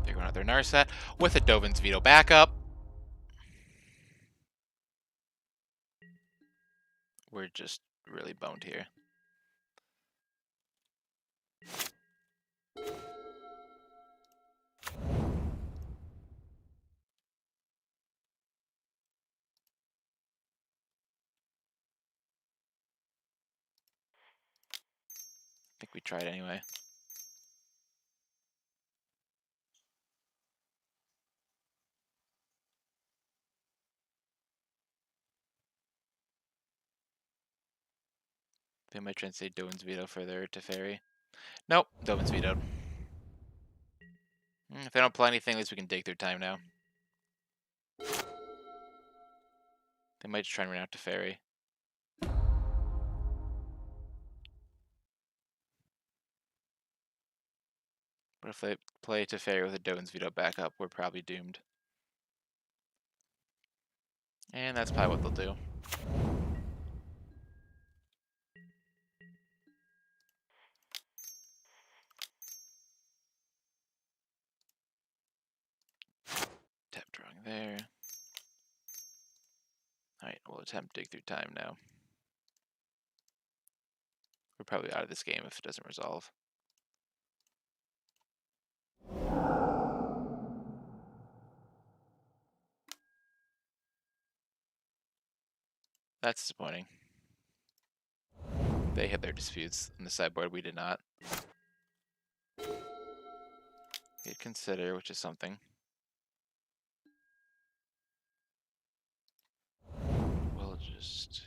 They're going out their Narset with a Dovin's Veto backup. We're just really boned here. I think we tried anyway. They might try and say Dovin's Veto for their Teferi. Nope, Dovin's vetoed. If they don't play anything, at least we can dig through time now. They might just try and run out Teferi. But if they play Teferi with a Dovin's Veto backup, we're probably doomed. And that's probably what they'll do. Tap drawing there. Alright, we'll attempt dig through time now. We're probably out of this game if it doesn't resolve. That's disappointing. They had their disputes in the sideboard, we did not. We'd consider, which is something. We'll just...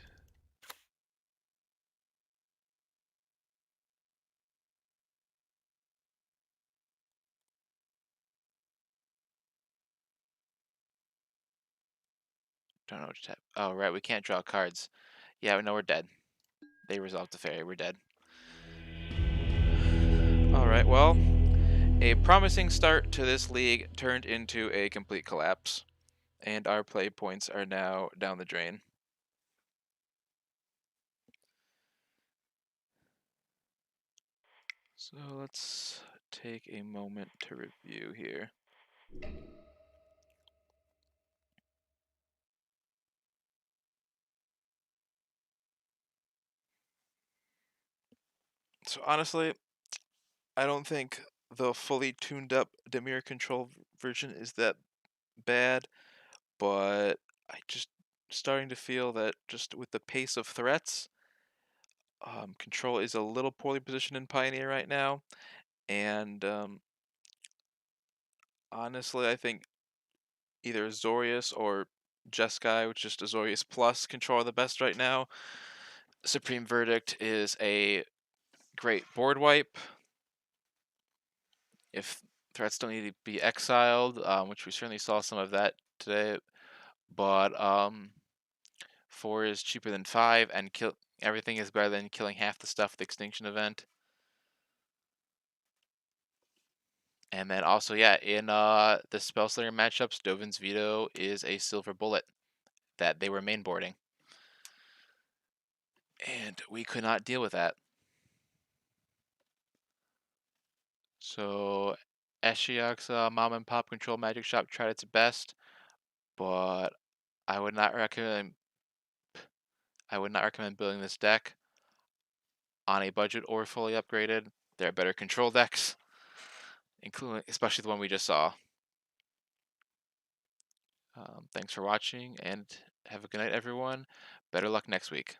Don't know what to tap. Oh, right, we can't draw cards. Yeah, no, we're dead. They resolved the fairy, we're dead. Alright, well, a promising start to this league turned into a complete collapse. And our play points are now down the drain. So let's take a moment to review here. So honestly, I don't think the fully tuned up Dimir Control version is that bad, but I just starting to feel that just with the pace of threats, Control is a little poorly positioned in Pioneer right now, and honestly, I think either Zorius or Jeskai, which is Azorius Plus, Control are the best right now. Supreme Verdict is a great board wipe. If threats don't need to be exiled, which we certainly saw some of that today, but 4 is cheaper than 5, and everything is better than killing half the stuff with the Extinction event. And then also, yeah, in the Spellslinger matchups, Dovin's Veto is a silver bullet that they were mainboarding. And we could not deal with that. So Ashiok's mom and pop control magic shop tried its best, but I would not recommend building this deck on a budget or fully upgraded. There are better control decks, including especially the one we just saw. Thanks for watching, and have a good night, everyone. Better luck next week.